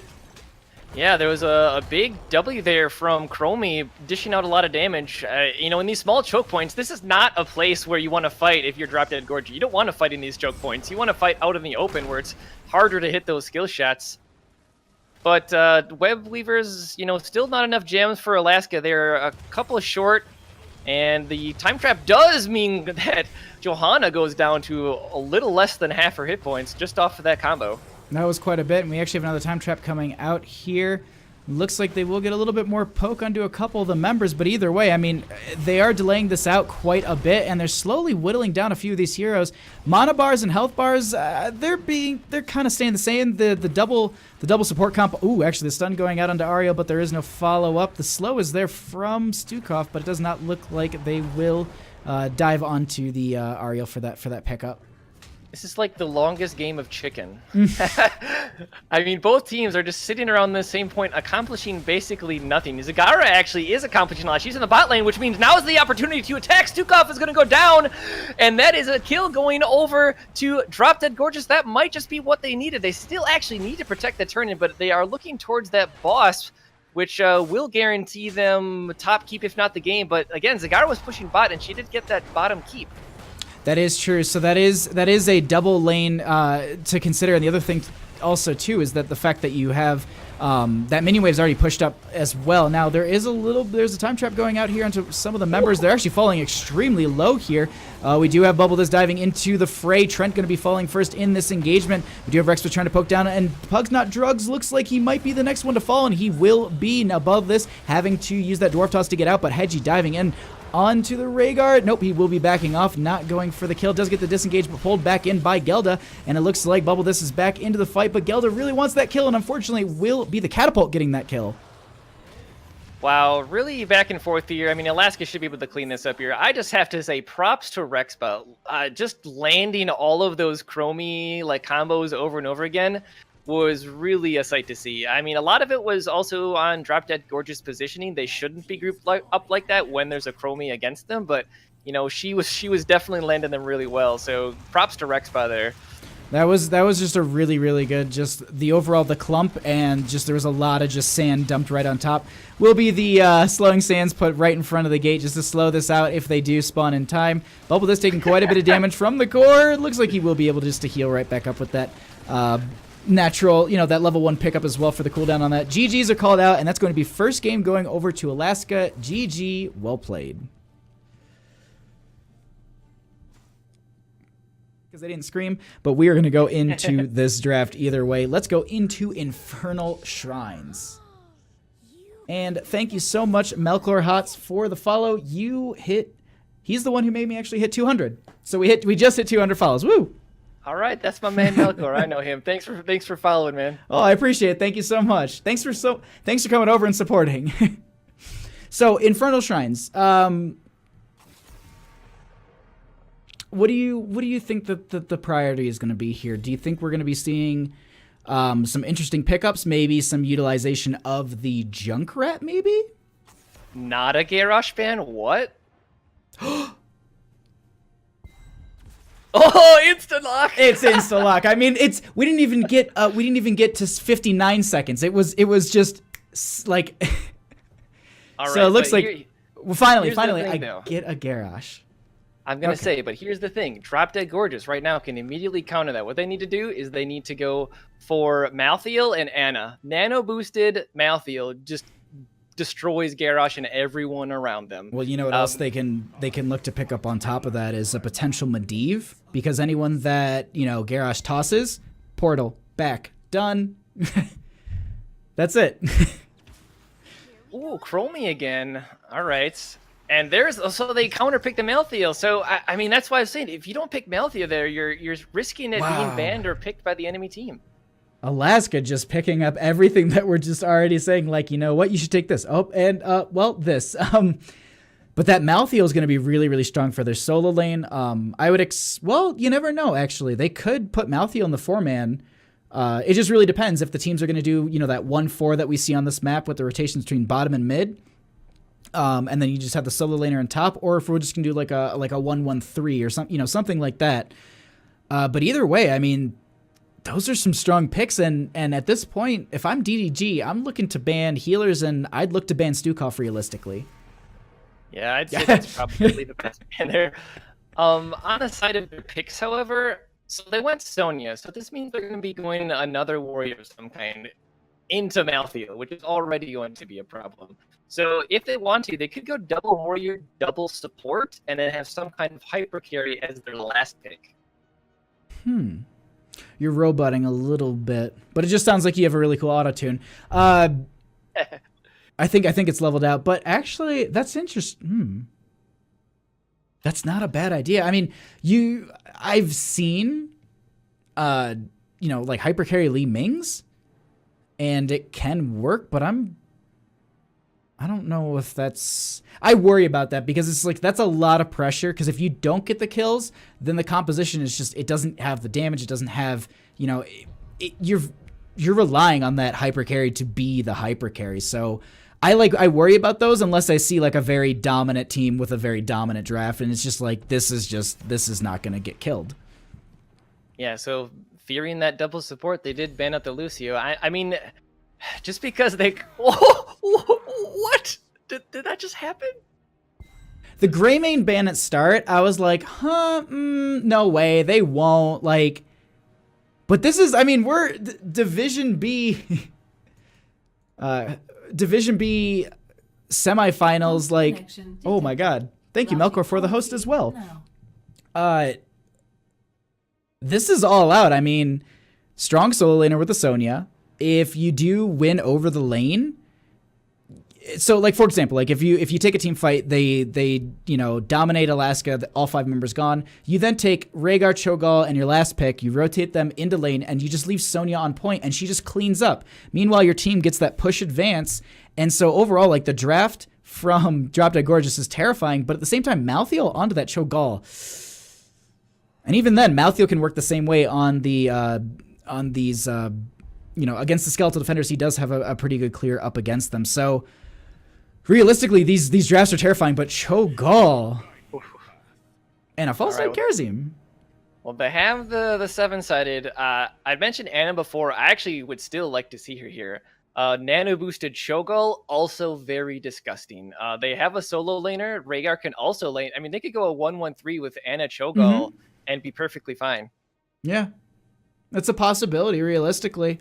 Yeah, there was a big W there from Chromie, dishing out a lot of damage. In these small choke points, this is not a place where you want to fight if you're Drop Dead Gorgie. You don't want to fight in these choke points. You want to fight out in the open where it's harder to hit those skill shots. But Web Weavers, still not enough gems for Alaska. They're a couple of short. And the time trap does mean that Johanna goes down to a little less than half her hit points just off of that combo. That was quite a bit, and we actually have another time trap coming out here. Looks like they will get a little bit more poke onto a couple of the members, but either way, I mean, they are delaying this out quite a bit, and they're slowly whittling down a few of these heroes. Mana bars and health bars, they're kind of staying the same. The double support comp. Ooh, actually, the stun going out onto Ariel, but there is no follow up. The slow is there from Stukov, but it does not look like they will dive onto the Ariel for that pickup. This is like the longest game of chicken. I mean, both teams are just sitting around the same point, accomplishing basically nothing. Zagara actually is accomplishing a lot. She's in the bot lane, which means now is the opportunity to attack. Stukov is going to go down, and that is a kill going over to Drop Dead Gorgeous. That might just be what they needed. They still actually need to protect the turn-in, but they are looking towards that boss, which will guarantee them top keep, if not the game. But again, Zagara was pushing bot, and she did get that bottom keep. That is true. So that is a double lane to consider. And the other thing also too is that the fact that you have that mini wave's already pushed up as well. Now there's a time trap going out here onto some of the members. They're actually falling extremely low here. We do have Bubble this diving into the fray. Trent going to be falling first in this engagement. We do have Rexpa trying to poke down, and Pugs Not Drugs looks like he might be the next one to fall, and he will be above this, having to use that Dwarf Toss to get out, but Hedgie diving in onto the Rhaegar. Nope, he will be backing off, not going for the kill. Does get the disengage, but pulled back in by Gelda, and it looks like Bubble This is back into the fight, but Gelda really wants that kill, and unfortunately will be the Catapult getting that kill. Wow, really back and forth here. I mean, Alaska should be able to clean this up here. I just have to say props to Rexpa. Just landing all of those Chromie like combos over and over again was really a sight to see. I mean, a lot of it was also on Drop Dead Gorgeous positioning. They shouldn't be grouped up like that when there's a Chromie against them, but you know, she was definitely landing them really well. So props to Rexpa there. That was just a really, really good, just the overall, the clump, and just there was a lot of just sand dumped right on top. Will be the slowing sands put right in front of the gate just to slow this out if they do spawn in time. Bubble This taking quite a bit of damage from the core. It looks like he will be able just to heal right back up with that natural, you know, that level 1 pickup as well for the cooldown on that. GGs are called out, and that's going to be first game going over to Alaska. GG, well played. Because they didn't scream, but we are going to go into this draft either way. Let's go into Infernal Shrines. And thank you so much, Melkor Hots, for the follow. He's the one who made me actually hit 200. So we just hit 200 follows. Woo! All right, that's my man Melkor. I know him. Thanks for following, man. Oh, I appreciate it. Thank you so much. Thanks for coming over and supporting. So, Infernal Shrines. What do you think that the priority is going to be here? Do you think we're going to be seeing some interesting pickups, maybe some utilization of the Junkrat, maybe? Not a Garrosh ban? What? Oh, instant lock! It's instant lock. I mean, we didn't even get to 59 seconds. It was just like. All right, so it looks like finally thing, I though. get a Garrosh. I'm going to say, but here's the thing. Drop Dead Gorgeous right now can immediately counter that. What they need to do is they need to go for Malthael and Anna. Nano boosted Malthael just destroys Garrosh and everyone around them. Well, you know what else they can look to pick up on top of that is a potential Medivh, because anyone that, you know, Garrosh tosses, portal, back, done. That's it. Ooh, Chromie again. All right. And so they counterpick the Malthael. So I mean, that's why I was saying, if you don't pick Malthael there, you're risking it being banned or picked by the enemy team. Alaska just picking up everything that we're just already saying, like, you know what, you should take this. Oh, and well, this. But that Malthael is going to be really, really strong for their solo lane. I would well, you never know. Actually, they could put Malthael in the 4-man. It just really depends if the teams are going to do, you know, that 1-4 that we see on this map with the rotations between bottom and mid. And then you just have the solo laner on top, or if we're just gonna do like a 1-1-3 or something, you know, something like that. But either way, I mean, those are some strong picks, and at this point, if I'm DDG, I'm looking to ban healers, and I'd look to ban Stukov realistically. Yeah, I'd say that's probably the best ban there. On the side of their picks, however, so they went Sonya, so this means they're going to be going another warrior of some kind into Malthael, which is already going to be a problem. So if they want to, they could go double warrior, double support, and then have some kind of hyper carry as their last pick. You're roboting a little bit, but it just sounds like you have a really cool auto tune. I think it's leveled out, but actually, that's interesting. That's not a bad idea. I mean, I've seen, you know, like hyper carry Li Ming's, and it can work, but I don't know if that's... I worry about that because it's like that's a lot of pressure, because if you don't get the kills, then the composition is just... It doesn't have the damage. It doesn't have... You know, you're relying on that hyper carry to be the hyper carry. So I worry about those unless I see like a very dominant team with a very dominant draft, and it's just like this is not going to get killed. Yeah, so fearing that double support, they did ban out the Lucio. I mean... Just because they... What? Did that just happen? The Greymane ban at start, I was like, no way, they won't. Like, but this is, I mean, we're Division B... Division B semifinals, like... Oh my god. Thank you, Melkor, for the host as well. This is all out. I mean, strong solo laner with the Sonya. If you do win over the lane, so like for example, like if you take a team fight, they dominate Alaska, all 5 members gone. You then take Rhaegar, Cho'Gall, and your last pick. You rotate them into lane, and you just leave Sonya on point, and she just cleans up. Meanwhile, your team gets that push advance, and so overall, like the draft from Drop Dead Gorgeous is terrifying, but at the same time, Malthael onto that Cho'Gall, and even then, Malthael can work the same way on the on these. Against the skeletal defenders, he does have a pretty good clear up against them. So realistically, these drafts are terrifying, but Cho'Gall and a false start Kharazim. Well, they have the 7-sided. I'd mentioned Anna before. I actually would still like to see her here. Nano boosted Cho'Gall, also very disgusting. They have a solo laner. Rhaegar can also lane. I mean, they could go a 1-1-3 with Anna Cho'Gall and be perfectly fine. Yeah, that's a possibility, realistically.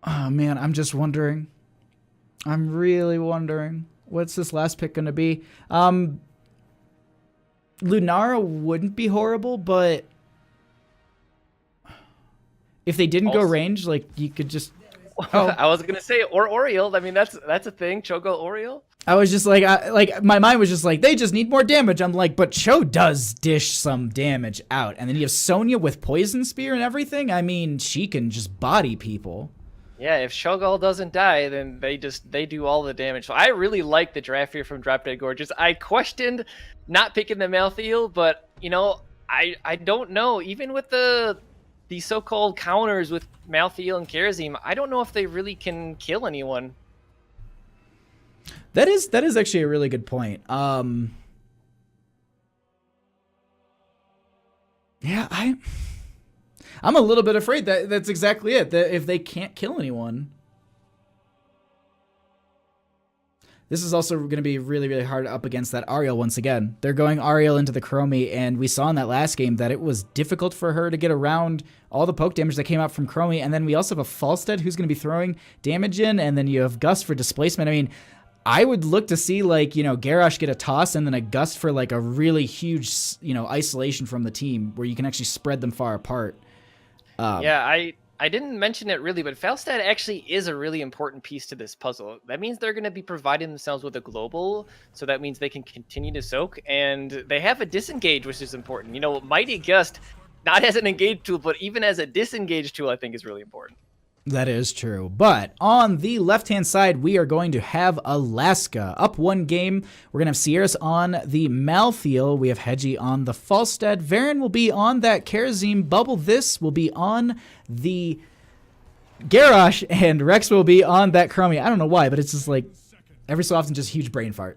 Oh, man, I'm just wondering. I'm really wondering. What's this last pick going to be? Lunara wouldn't be horrible, but if they didn't go range, like, you could just... Oh. I was going to say, or Oriel. I mean, that's a thing. Cho'Gall Oriel. I was just like, my mind was just like, they just need more damage. I'm like, but Cho does dish some damage out. And then you have Sonya with Poison Spear and everything. I mean, she can just body people. Yeah, if Cho'Gall doesn't die, then they do all the damage. So I really like the draft here from Drop Dead Gorgeous. I questioned not picking the Malthael, but I don't know. Even with the so-called counters with Malthael and Kharazim, I don't know if they really can kill anyone. That is actually a really good point. Yeah, I'm a little bit afraid that that's exactly it. That if they can't kill anyone. This is also going to be really, really hard up against that Ariel once again. They're going Ariel into the Chromie, and we saw in that last game that it was difficult for her to get around all the poke damage that came out from Chromie. And then we also have a Falstead who's going to be throwing damage in, and then you have Gust for displacement. I mean, I would look to see, like, Garrosh get a toss and then a Gust for, like, a really huge, isolation from the team where you can actually spread them far apart. Yeah, I didn't mention it really, but Falstad actually is a really important piece to this puzzle. That means they're going to be providing themselves with a global, so that means they can continue to soak, and they have a disengage, which is important. Mighty Gust, not as an engage tool, but even as a disengage tool, I think is really important. That is true. But on the left-hand side, we are going to have Alaska up 1 game. We're going to have Sierras on the Malthael. We have Hedgie on the Falstead. Varen will be on that Kharazim. Bubble This will be on the Garrosh, and Rex will be on that Chromie. I don't know why, but it's just like every so often just huge brain fart.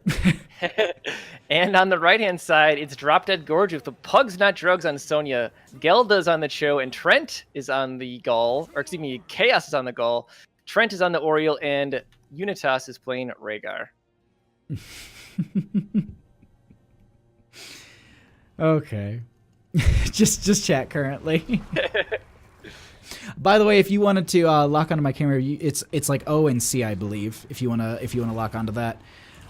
And on the right-hand side, it's Drop Dead Gorgeous. The Pugs Not Drugs on Sonya. Gelda's on the Cho, and Trent is on the Gaul. Or excuse me, Chaos is on the Gaul. Trent is on the Oriel, and Unitas is playing Rhaegar. Okay. just chat currently. By the way, if you wanted to lock onto my camera, it's like O and C, I believe, if you wanna lock onto that.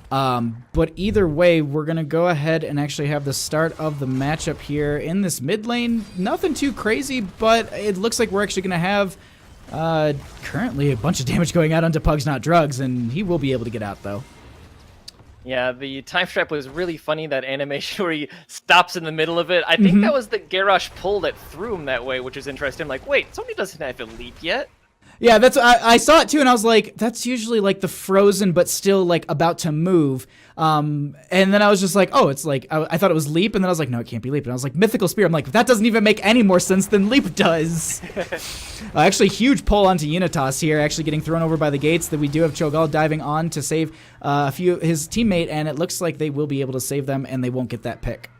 But either way, we're going to go ahead and actually have the start of the matchup here in this mid lane. Nothing too crazy, but it looks like we're actually going to have currently a bunch of damage going out onto Pugs Not Drugs, and he will be able to get out, though. Yeah, the time trap was really funny, that animation where he stops in the middle of it. I think that was the Garrosh pull that threw him that way, which is interesting. I'm like, wait, somebody doesn't have to leap yet. Yeah, I saw it too, and I was like, that's usually like the frozen but still like about to move. And then I was just like, oh, it's like, I thought it was leap, and then I was like, no, it can't be leap. And I was like, mythical spear. I'm like, that doesn't even make any more sense than leap does. Actually, huge pull onto Unitas here, actually getting thrown over by the gates. That we do have Cho'Gall diving on to save his teammate, and it looks like they will be able to save them, and they won't get that pick.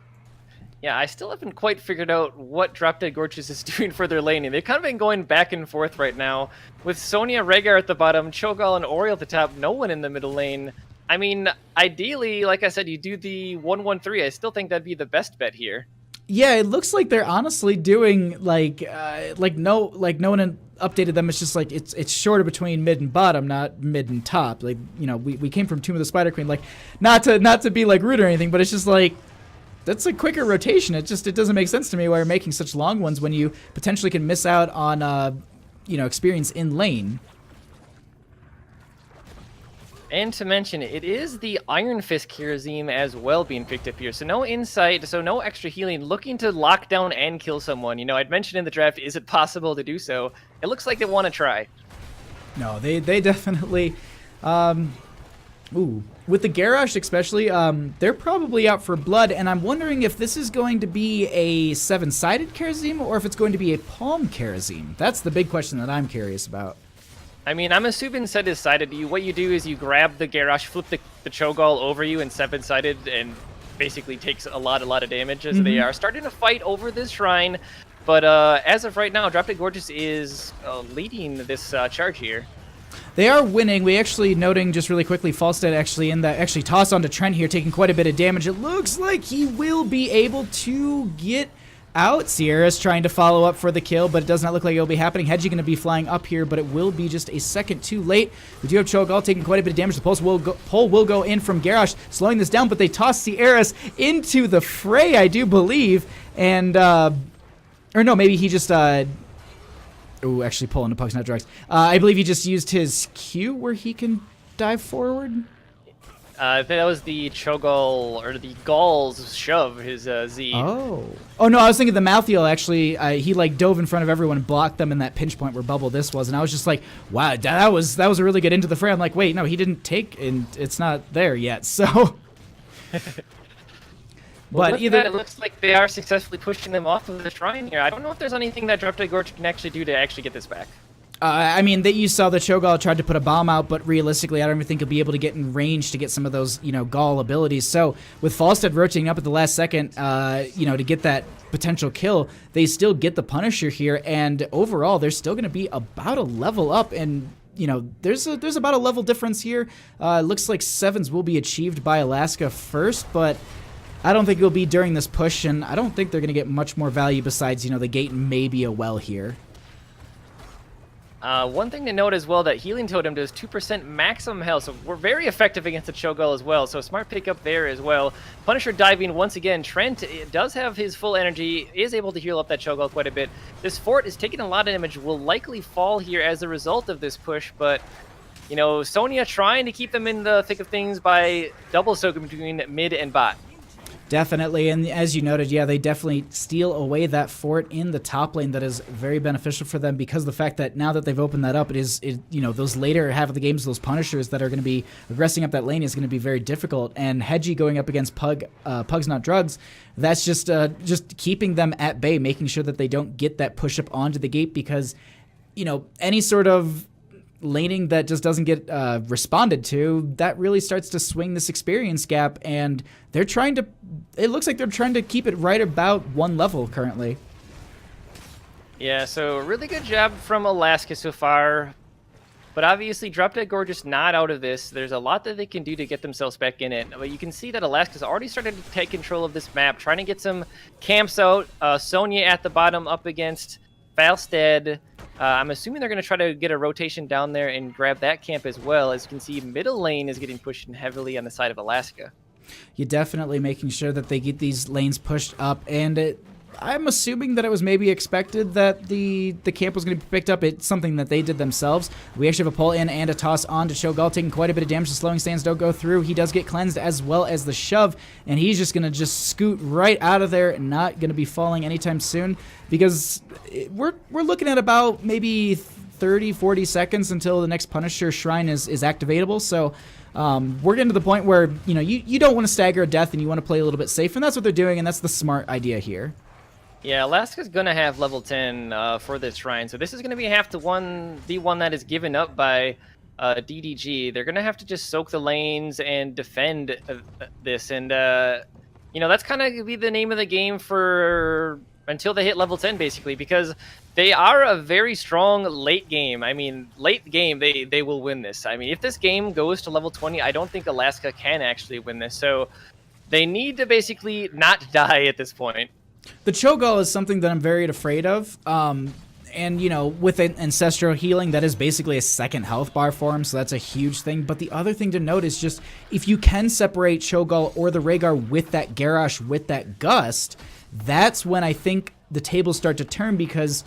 Yeah, I still haven't quite figured out what Drop Dead Gorgeous is doing for their laning. They've kind of been going back and forth right now. With Sonya, Rhaegar at the bottom, Cho'Gall and Oriel at the top, no one in the middle lane. I mean, ideally, like I said, you do the 1-1-3. I still think that'd be the best bet here. Yeah, it looks like they're honestly doing like no one updated them. It's just like it's shorter between mid and bottom, not mid and top. Like, we came from Tomb of the Spider Queen, like not to be like rude or anything, but it's just like, that's a quicker rotation. It doesn't make sense to me why you're making such long ones when you potentially can miss out on experience in lane. And to mention, it is the Iron Fist Kirazim as well being picked up here. So no insight, so no extra healing, looking to lock down and kill someone. You know, I'd mentioned in the draft, is it possible to do so? It looks like they want to try. No, they definitely... Ooh, with the Garrosh especially, they're probably out for blood, and I'm wondering if this is going to be a 7-sided Kirazim or if it's going to be a Palm Kirazim. That's the big question that I'm curious about. I mean, I'm assuming set is sided. What you do is you grab the Garrosh, flip the Cho'Gall over you and 7-sided, and basically takes a lot of damage as they are starting to fight over this shrine. But as of right now, Drop Dead Gorgeous is leading this charge here. They are winning. We actually, noting just really quickly, Falstead actually tossed onto Trent here, taking quite a bit of damage. It looks like he will be able to get out. Sierra's trying to follow up for the kill, but it does not look like it'll be happening. Hedgie going to be flying up here, but it will be just a second too late. We do have Cho'Gall taking quite a bit of damage. The pole will go in from Garrosh, slowing this down, but they toss Sierra's into the fray, I do believe. And, or no, maybe he just, oh, actually pull into Pugs Not Drugs. I believe he just used his Q where he can dive forward. That was the Cho'Gall, or the Gall's shove, his Z. Oh no, I was thinking the Malthael actually, he like dove in front of everyone and blocked them in that pinch point where Bubble this was, and I was just like, wow, that was a really good into the fray. I'm like, wait, no, he didn't take, and it's not there yet, so. Well, but either it looks like they are successfully pushing them off of the shrine here. I don't know if there's anything that Drop Dead Gorge can actually do to actually get this back. I mean, that you saw the Cho'Gall tried to put a bomb out, but realistically, I don't even think he'll be able to get in range to get some of those, Gall abilities. So with Falstead rotating up at the last second, to get that potential kill, they still get the Punisher here, and overall, they're still going to be about a level up, and there's about a level difference here. Looks like 7s will be achieved by Alaska first, but I don't think it'll be during this push, and I don't think they're going to get much more value besides, the gate and maybe a well here. One thing to note as well, that Healing Totem does 2% maximum health, so we're very effective against the Cho'Gall as well, so smart pickup there as well. Punisher diving once again. Trent does have his full energy, is able to heal up that Cho'Gall quite a bit. This fort is taking a lot of damage, will likely fall here as a result of this push, but Sonya trying to keep them in the thick of things by double soaking between mid and bot. Definitely, and as you noted, yeah, they definitely steal away that fort in the top lane. That is very beneficial for them because of the fact that now that they've opened that up, those later half of the games, those Punishers that are going to be aggressing up that lane is going to be very difficult. And Hedgie going up against Pugs Not Drugs, that's just keeping them at bay, making sure that they don't get that push up onto the gate because, any sort of laning that just doesn't get responded to, that really starts to swing this experience gap, and it looks like they're trying to keep it right about one level currently. Yeah, so really good job from Alaska so far, but obviously Drop Dead Gorgeous not out of this. There's a lot that they can do to get themselves back in it, but you can see that Alaska's already started to take control of this map, trying to get some camps out. Sonya at the bottom up against Falstead. I'm assuming they're going to try to get a rotation down there and grab that camp as well. As you can see, middle lane is getting pushed in heavily on the side of Alaska. You're definitely making sure that they get these lanes pushed up, and I'm assuming that it was maybe expected that the camp was going to be picked up. It's something that they did themselves. We actually have a pull in and a toss on to Cho'Gall, taking quite a bit of damage. The slowing stands don't go through. He does get cleansed as well as the shove, and he's just going to scoot right out of there and not going to be falling anytime soon because we're looking at about maybe 30-40 seconds until the next Punisher Shrine is activatable. So we're getting to the point where you don't want to stagger a death and you want to play a little bit safe, and that's what they're doing, and that's the smart idea here. Yeah, Alaska's going to have level 10 for this shrine, so this is going to be the one that is given up by DDG. They're going to have to just soak the lanes and defend this, and that's kind of be the name of the game for until they hit level 10, basically, because they are a very strong late game. I mean, late game, they will win this. I mean, if this game goes to level 20, I don't think Alaska can actually win this, so they need to basically not die at this point. The Cho'Gall is something that I'm very afraid of. And, with an Ancestral Healing, that is basically a second health bar for him, so that's a huge thing. But the other thing to note is just, if you can separate Cho'Gall or the Rhaegar with that Garrosh, with that Gust, that's when I think the tables start to turn, because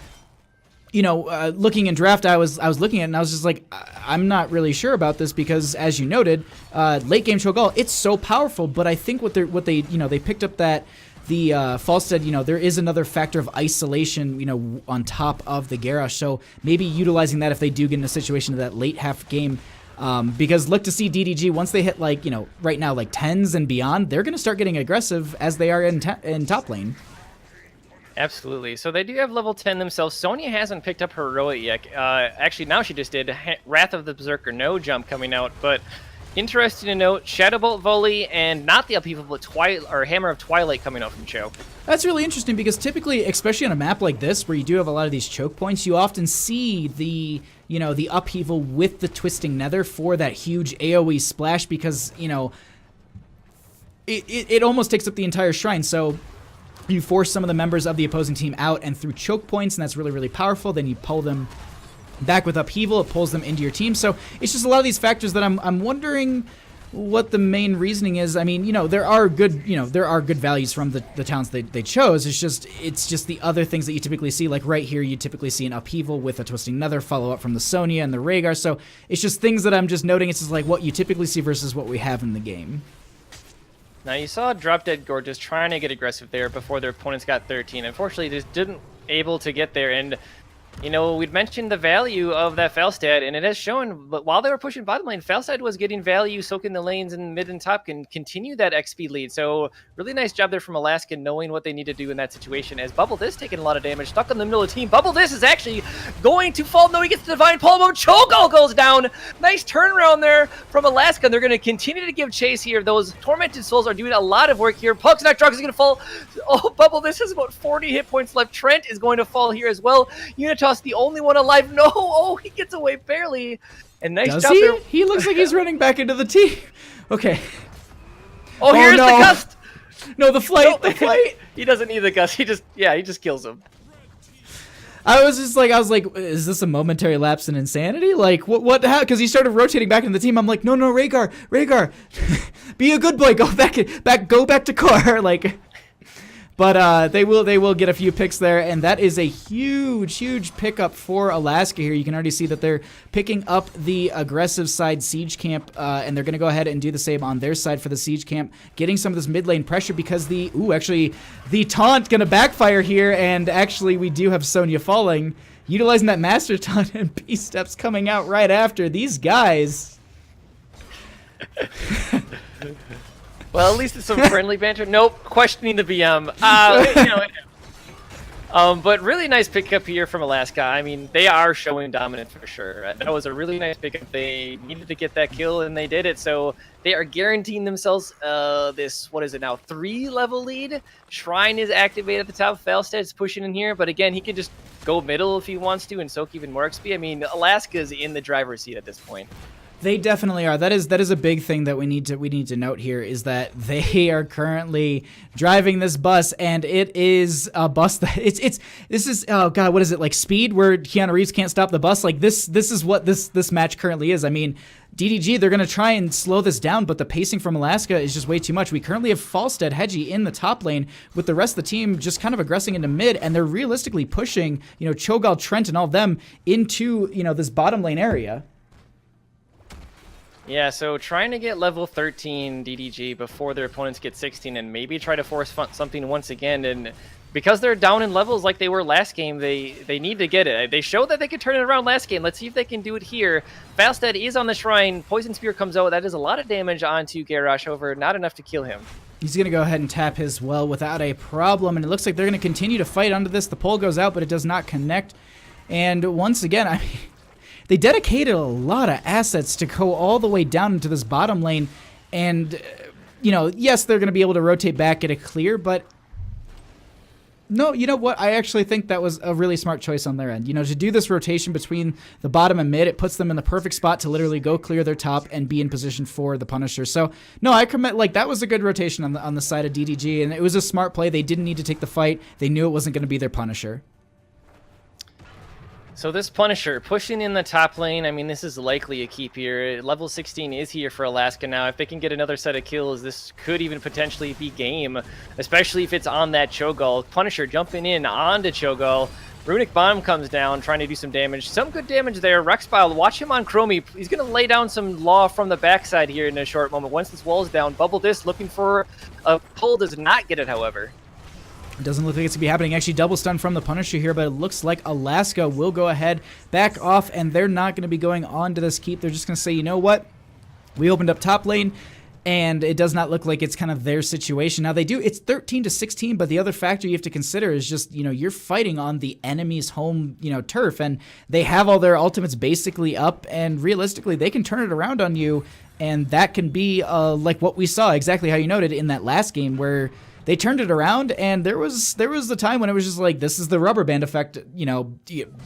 looking in draft, I was looking at it and I was just like, I'm not really sure about this because, as you noted, late game Cho'Gall, it's so powerful. But I think what they they picked up that the Falstead, there is another factor of isolation, on top of the Garrosh. So maybe utilizing that if they do get in a situation of that late half game. Because look to see DDG once they hit right now like 10s and beyond, they're going to start getting aggressive as they are in top lane. Absolutely. So they do have level 10 themselves. Sonya hasn't picked up her Heroic yet. Actually, now she just did. Wrath of the Berserker, no jump coming out. But interesting to note, Shadowbolt Volley and not the upheaval, but Hammer of Twilight coming out from Cho. That's really interesting because typically, especially on a map like this where you do have a lot of these choke points, you often see the upheaval with the Twisting Nether for that huge AoE splash because, it almost takes up the entire shrine. So you force some of the members of the opposing team out and through choke points, and that's really, really powerful. Then you pull them back with upheaval, it pulls them into your team. So it's just a lot of these factors that I'm wondering what the main reasoning is. I mean, there are good values from the talents they chose. It's just the other things that you typically see. Like right here, you typically see an upheaval with a Twisting Nether, follow up from the Sonya and the Rhaegar. So it's just things that I'm just noting. It's just like what you typically see versus what we have in the game. Now you saw Drop Dead Gorgeous trying to get aggressive there before their opponents got 13. Unfortunately, just didn't able to get there. And we'd mentioned the value of that Falstad, and it has shown, but while they were pushing bottom lane, Falstad was getting value, soaking the lanes in mid and top, can continue that XP lead. So really nice job there from Alaska, knowing what they need to do in that situation, as Bubble This taking a lot of damage, stuck in the middle of the team. Bubble This is actually going to fall. No, he gets the Divine Palm. Cho'Gall goes down. Nice turnaround there from Alaska, and they're going to continue to give chase here. Those Tormented Souls are doing a lot of work here. Pug's not drunk, is going to fall. Oh, Bubble This has about 40 hit points left. Trent is going to fall here as well. Unitas, the only one alive. No, oh, he gets away barely. And nice Does job he? there. He looks like he's running back into the team. Okay. Oh, here's no. the gust. No, the flight. No, the flight. He doesn't need the gust. He just kills him. I was like, is this a momentary lapse in insanity? Like, what, how? Because he started rotating back into the team. I'm like, no, Rhaegar, be a good boy. Go back to core. Like, but they will get a few picks there, and that is a huge pickup for Alaska here. You can already see that they're picking up the aggressive side siege camp, and they're going to go ahead and do the same on their side for the siege camp, getting some of this mid lane pressure because the taunt going to backfire here, and actually we do have Sonya falling, utilizing that master taunt, and B-Steps coming out right after. These guys... Well, at least it's some friendly banter. Nope, questioning the BM. But really nice pickup here from Alaska. I mean, they are showing dominance for sure. That was a really nice pickup. They needed to get that kill, and they did it. So they are guaranteeing themselves this, what is it now, 3-level lead. Shrine is activated at the top. Falstad's pushing in here, but again, he can just go middle if he wants to and soak even more XP. I mean, Alaska's in the driver's seat at this point. They definitely are. That is a big thing that we need to note here, is that they are currently driving this bus, and it is a bus that this is, oh god, what is it, like Speed, where Keanu Reeves can't stop the bus? Like this is what this match currently is. I mean, DDG, they're going to try and slow this down, but the pacing from Alaska is just way too much. We currently have Falstead, Hedgie in the top lane, with the rest of the team just kind of aggressing into mid, and they're realistically pushing, Cho'Gall, Trent, and all of them into, this bottom lane area. Yeah, so trying to get level 13 DDG before their opponents get 16 and maybe try to force something once again. And because they're down in levels like they were last game, they need to get it. They showed that they could turn it around last game. Let's see if they can do it here. Falstad is on the shrine. Poison Spear comes out. That is a lot of damage onto Garrosh, over not enough to kill him. He's going to go ahead and tap his well without a problem. And it looks like they're going to continue to fight onto this. The pole goes out, but it does not connect. And once again, I mean... They dedicated a lot of assets to go all the way down into this bottom lane, and, yes, they're going to be able to rotate back, get a clear, but no, you know what? I actually think that was a really smart choice on their end. To do this rotation between the bottom and mid, it puts them in the perfect spot to literally go clear their top and be in position for the Punisher. So, no, I commit, that was a good rotation on the side of DDG, and it was a smart play. They didn't need to take the fight. They knew it wasn't going to be their Punisher. So this Punisher pushing in the top lane, I mean, this is likely a keep here. Level 16 is here for Alaska now. If they can get another set of kills, this could even potentially be game, especially if it's on that Cho'Gall. Punisher jumping in onto Cho'Gall. Runic Bomb comes down, trying to do some damage. Some good damage there. Rexbile, watch him on Chromie. He's going to lay down some Law from the backside here in a short moment. Once this wall is down, Bubble Disc looking for a pull, does not get it, however. It doesn't look like it's going to be happening. Actually, double stun from the Punisher here, but it looks like Alaska will go ahead, back off, and they're not going to be going on to this keep. They're just going to say, you know what? We opened up top lane, and it does not look like it's kind of their situation. Now, they do, it's 13-16, but the other factor you have to consider is just, you know, you're fighting on the enemy's home, you know, turf, and they have all their ultimates basically up, and realistically, they can turn it around on you, and that can be like what we saw, exactly how you noted in that last game, where they turned it around, and there was the time when it was just like, this is the rubber band effect, you know,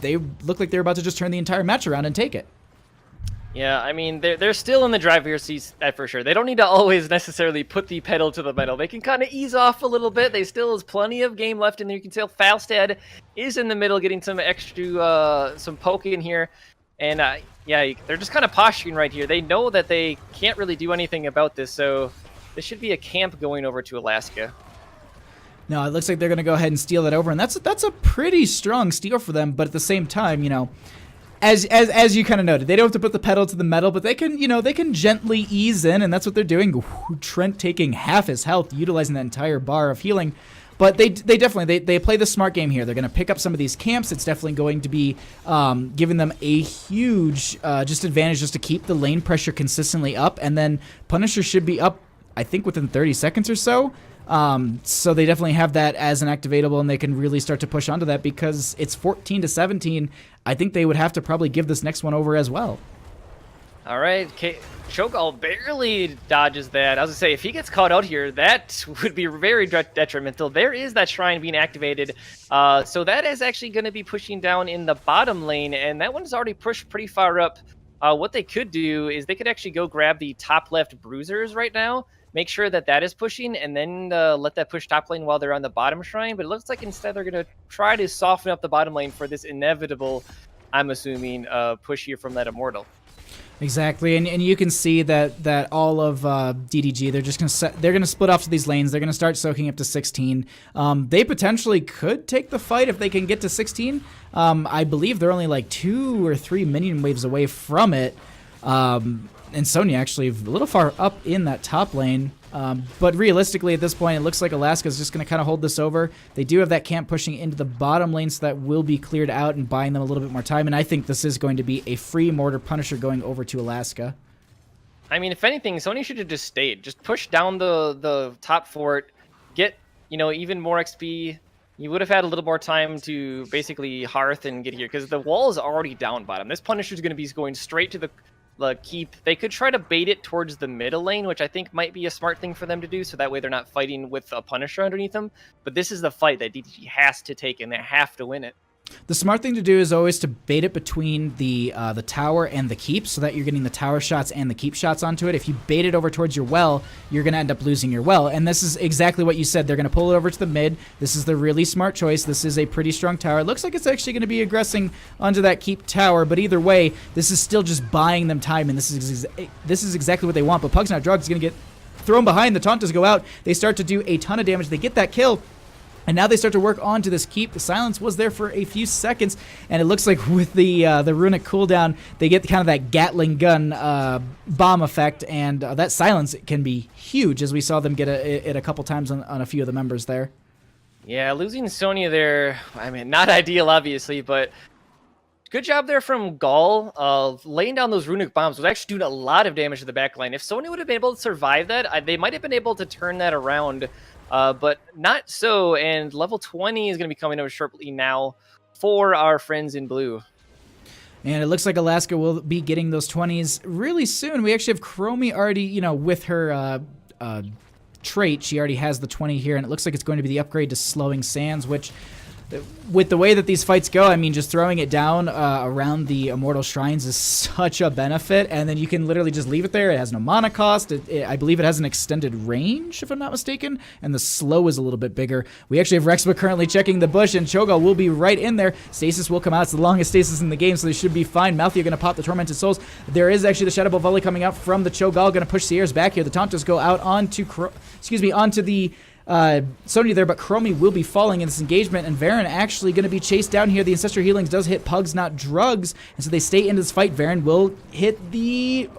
they looked like they were about to just turn the entire match around and take it. Yeah, I mean, they're still in the driver's seat for sure. They don't need to always necessarily put the pedal to the metal. They can kind of ease off a little bit. They still has plenty of game left in there. You can tell Falstad is in the middle getting some extra, some poke in here. And yeah, they're just kind of posturing right here. They know that they can't really do anything about this, so this should be a camp going over to Alaska. No, it looks like they're going to go ahead and steal that over, and that's a pretty strong steal for them, but at the same time, you know, as you kind of noted, they don't have to put the pedal to the metal, but they can, you know, they can gently ease in, and that's what they're doing. Trent taking half his health, utilizing that entire bar of healing. But they definitely they play the smart game here. They're going to pick up some of these camps. It's definitely going to be giving them a huge just advantage just to keep the lane pressure consistently up, and then Punisher should be up, I think, within 30 seconds or so. So they definitely have that as an activatable, and they can really start to push onto that because it's 14-17. I think they would have to probably give this next one over as well. All right, Cho'Gall barely dodges that. I was going to say, if he gets caught out here, that would be very detrimental. There is that shrine being activated, so that is actually going to be pushing down in the bottom lane, and that one's already pushed pretty far up. What they could do is they could actually go grab the top left bruisers right now, make sure that that is pushing, and then let that push top lane while they're on the bottom shrine. But it looks like instead they're going to try to soften up the bottom lane for this inevitable, I'm assuming, push here from that Immortal. Exactly, and you can see that all of DDG, they're gonna split off to these lanes. They're gonna start soaking up to 16. They potentially could take the fight if they can get to 16. I believe they're only like 2 or 3 minion waves away from it. And Sonya actually a little far up in that top lane. But realistically, at this point, it looks like Alaska's just going to kind of hold this over. They do have that camp pushing into the bottom lane, so that will be cleared out and buying them a little bit more time. And I think this is going to be a free Mortar Punisher going over to Alaska. I mean, if anything, Sonya should have just stayed. Just push down the top fort, get, you know, even more XP. You would have had a little more time to basically hearth and get here, because the wall is already down bottom. This Punisher is going to be going straight to the keep. They could try to bait it towards the middle lane, which I think might be a smart thing for them to do, so that way they're not fighting with a Punisher underneath them. But this is the fight that DTG has to take, and they have to win it. The smart thing to do is always to bait it between the tower and the keep, so that you're getting the tower shots and the keep shots onto it. If you bait it over towards your well, you're going to end up losing your well. And this is exactly what you said. They're going to pull it over to the mid. This is the really smart choice. This is a pretty strong tower. It looks like it's actually going to be aggressing onto that keep tower, but either way, this is still just buying them time, and this is exactly what they want. But Pugs Not Drugs is going to get thrown behind. The Tauntas go out. They start to do a ton of damage. They get that kill. And now they start to work onto this keep. The silence was there for a few seconds, and it looks like with the runic cooldown, they get kind of that Gatling gun bomb effect, and that silence can be huge, as we saw them get it a couple times on a few of the members there. Yeah, losing Sonya there, I mean, not ideal, obviously, but good job there from Gall of laying down those runic bombs. Was actually doing a lot of damage to the backline. If Sonya would have been able to survive that, they might have been able to turn that around. But not so, and level 20 is going to be coming over shortly now for our friends in blue. And it looks like Alaska will be getting those 20s really soon. We actually have Chromie already, you know, with her trait. She already has the 20 here, and it looks like it's going to be the upgrade to Slowing Sands, which, with the way that these fights go, I mean, just throwing it down around the Immortal Shrines is such a benefit, and then you can literally just leave it there. It has no mana cost. I believe it has an extended range, if I'm not mistaken, and the slow is a little bit bigger. We actually have Rexba currently checking the bush, and Cho'Gall will be right in there. Stasis will come out. It's the longest stasis in the game, so they should be fine. Malthea going to pop the Tormented Souls. There is actually the Shadow Volley coming out from the Cho'Gall, going to push Sierra's back here. The Tauntas go out onto the Sonya there, but Chromie will be falling in this engagement, and Varen actually going to be chased down here. The Ancestral Healings does hit Pugs, not Drugs, and so they stay into this fight. Varen will hit the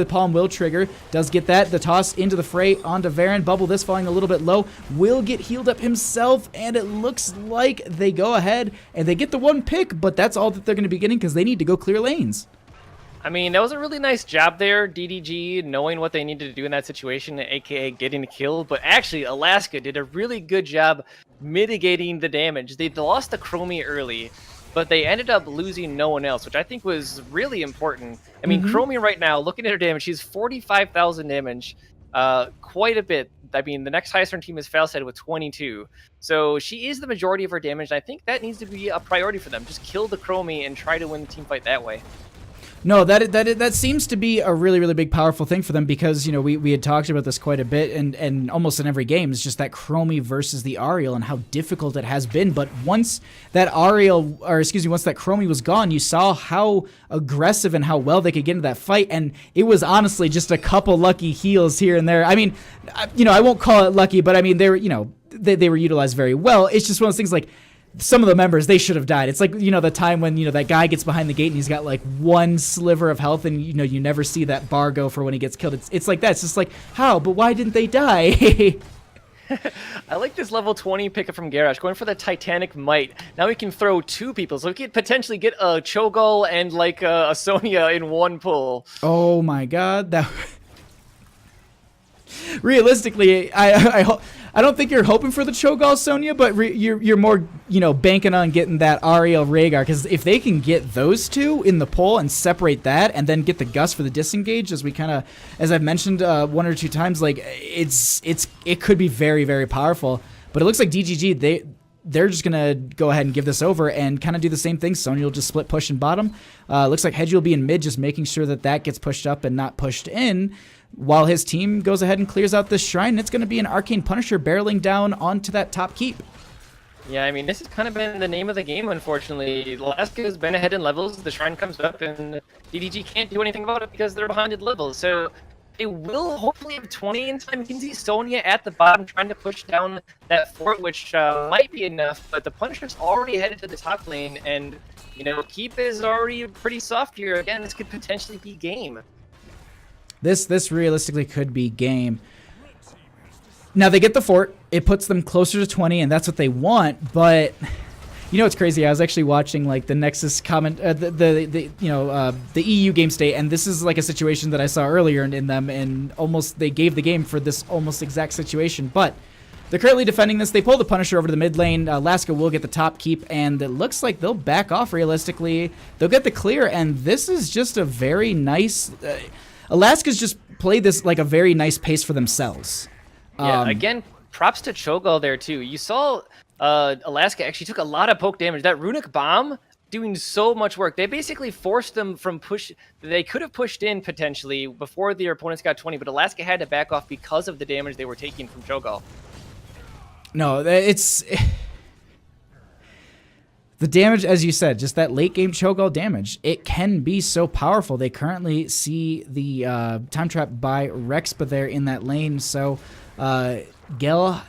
Palm will trigger, does get that. The toss into the fray onto Varen. Bubble this falling a little bit low, will get healed up himself, and it looks like they go ahead and they get the one pick, but that's all that they're going to be getting because they need to go clear lanes. I mean, that was a really nice job there, DDG, knowing what they needed to do in that situation, aka getting a kill. But actually, Alaska did a really good job mitigating the damage. They lost the Chromie early, but they ended up losing no one else, which I think was really important. I mean, Chromie right now, looking at her damage, she's 45,000 damage, quite a bit. I mean, the next highest on team is Falstead with 22. So she is the majority of her damage, and I think that needs to be a priority for them. Just kill the Chromie and try to win the team fight that way. No, that seems to be a really, really big, powerful thing for them because, you know, we had talked about this quite a bit and almost in every game. It's just that Chromie versus the Ariel and how difficult it has been. But once that once that Chromie was gone, you saw how aggressive and how well they could get into that fight. And it was honestly just a couple lucky heals here and there. I mean, you know, I won't call it lucky, but I mean, they were, you know, they were utilized very well. It's just one of those things like, some of the members, they should have died. It's like, you know, the time when, you know, that guy gets behind the gate and he's got like one sliver of health and, you know, you never see that bar go for when he gets killed. It's like that. It's just like, how? But why didn't they die? I like this level 20 pickup from Garrosh, going for the Titanic Might. Now we can throw two people, so we could potentially get a Cho'Gall and like a Sonya in one pull. Oh my god. That realistically, I don't think you're hoping for the Cho'Gall Sonya, but you're more, you know, banking on getting that Ariel Rhaegar, because if they can get those two in the poll and separate that, and then get the Gus for the disengage, as I've mentioned one or two times, like it could be very, very powerful. But it looks like DGG they're just gonna go ahead and give this over and kind of do the same thing. Sonya will just split push and bottom. Looks like Hedgie will be in mid, just making sure that gets pushed up and not pushed in, while his team goes ahead and clears out this shrine. It's going to be an Arcane Punisher barreling down onto that top keep. Yeah, I mean, this has kind of been the name of the game, unfortunately. Alaska has been ahead in levels, the shrine comes up, and DDG can't do anything about it because they're behind in levels. So they will hopefully have 20 in time. You can see Sonya at the bottom trying to push down that fort, which might be enough, but the Punisher's already headed to the top lane, and, you know, keep is already pretty soft here. Again, this could potentially be game. This realistically could be game. Now they get the fort. It puts them closer to 20, and that's what they want. But you know what's crazy? I was actually watching like the Nexus comment, the EU game state, and this is like a situation that I saw earlier in them, and almost they gave the game for this almost exact situation. But they're currently defending this. They pull the Punisher over to the mid lane. Alaska will get the top keep, and it looks like they'll back off realistically. They'll get the clear, and this is just a very nice. Alaska's just played this like a very nice pace for themselves. Yeah, again, props to Cho'Gall there too. You saw Alaska actually took a lot of poke damage. That Runic Bomb doing so much work. They basically forced them from push. They could have pushed in potentially before their opponents got 20, but Alaska had to back off because of the damage they were taking from Cho'Gall. No, it's... The damage, as you said, just that late game Cho'Gall damage, it can be so powerful. They currently see the time trap by Rexpa there in that lane. So, Gelheos?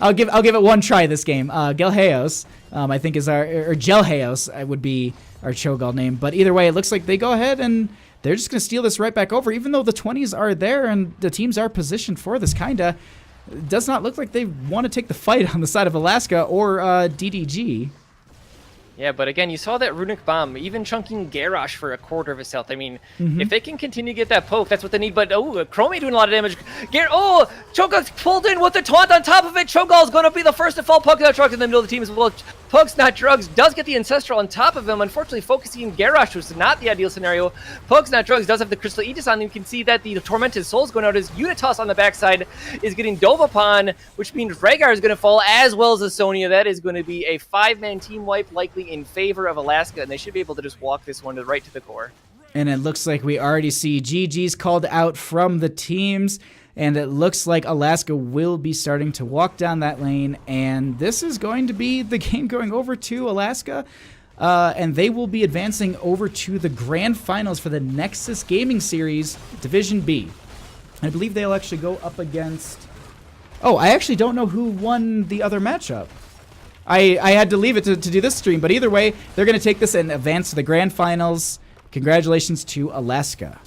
I'll give it one try this game. Gelheos, I think is or Gelheos would be our Cho'Gall name. But either way, it looks like they go ahead and they're just going to steal this right back over, even though the 20s are there and the teams are positioned for this kinda. It does not look like they want to take the fight on the side of Alaska or DDG. Yeah, but again, you saw that Runic Bomb, even chunking Garrosh for a quarter of his health. I mean, if they can continue to get that poke, that's what they need. But, Chromie doing a lot of damage. Cho'Gall's pulled in with the taunt on top of it. Cho'Gall's going to be the first to fall. Pug Not Drugs in the middle of the team as well. Pugs Not Drugs does get the Ancestral on top of him. Unfortunately, focusing Garrosh was not the ideal scenario. Pugs Not Drugs does have the Crystal Aegis on him. You can see that the Tormented Soul's going out as Unitas on the backside is getting dove upon, which means Rhaegar is going to fall as well as the Sonya. That is going to be a 5-man team wipe, likely in favor of Alaska, and they should be able to just walk this one right to the core. And it looks like we already see GG's called out from the teams, and it looks like Alaska will be starting to walk down that lane, and this is going to be the game going over to Alaska, and they will be advancing over to the grand finals for the Nexus Gaming Series Division B. I believe they'll actually go up against Oh, I actually don't know who won the other matchup. I had to leave it to do this stream, but either way, they're going to take this and advance to the grand finals. Congratulations to Alaska.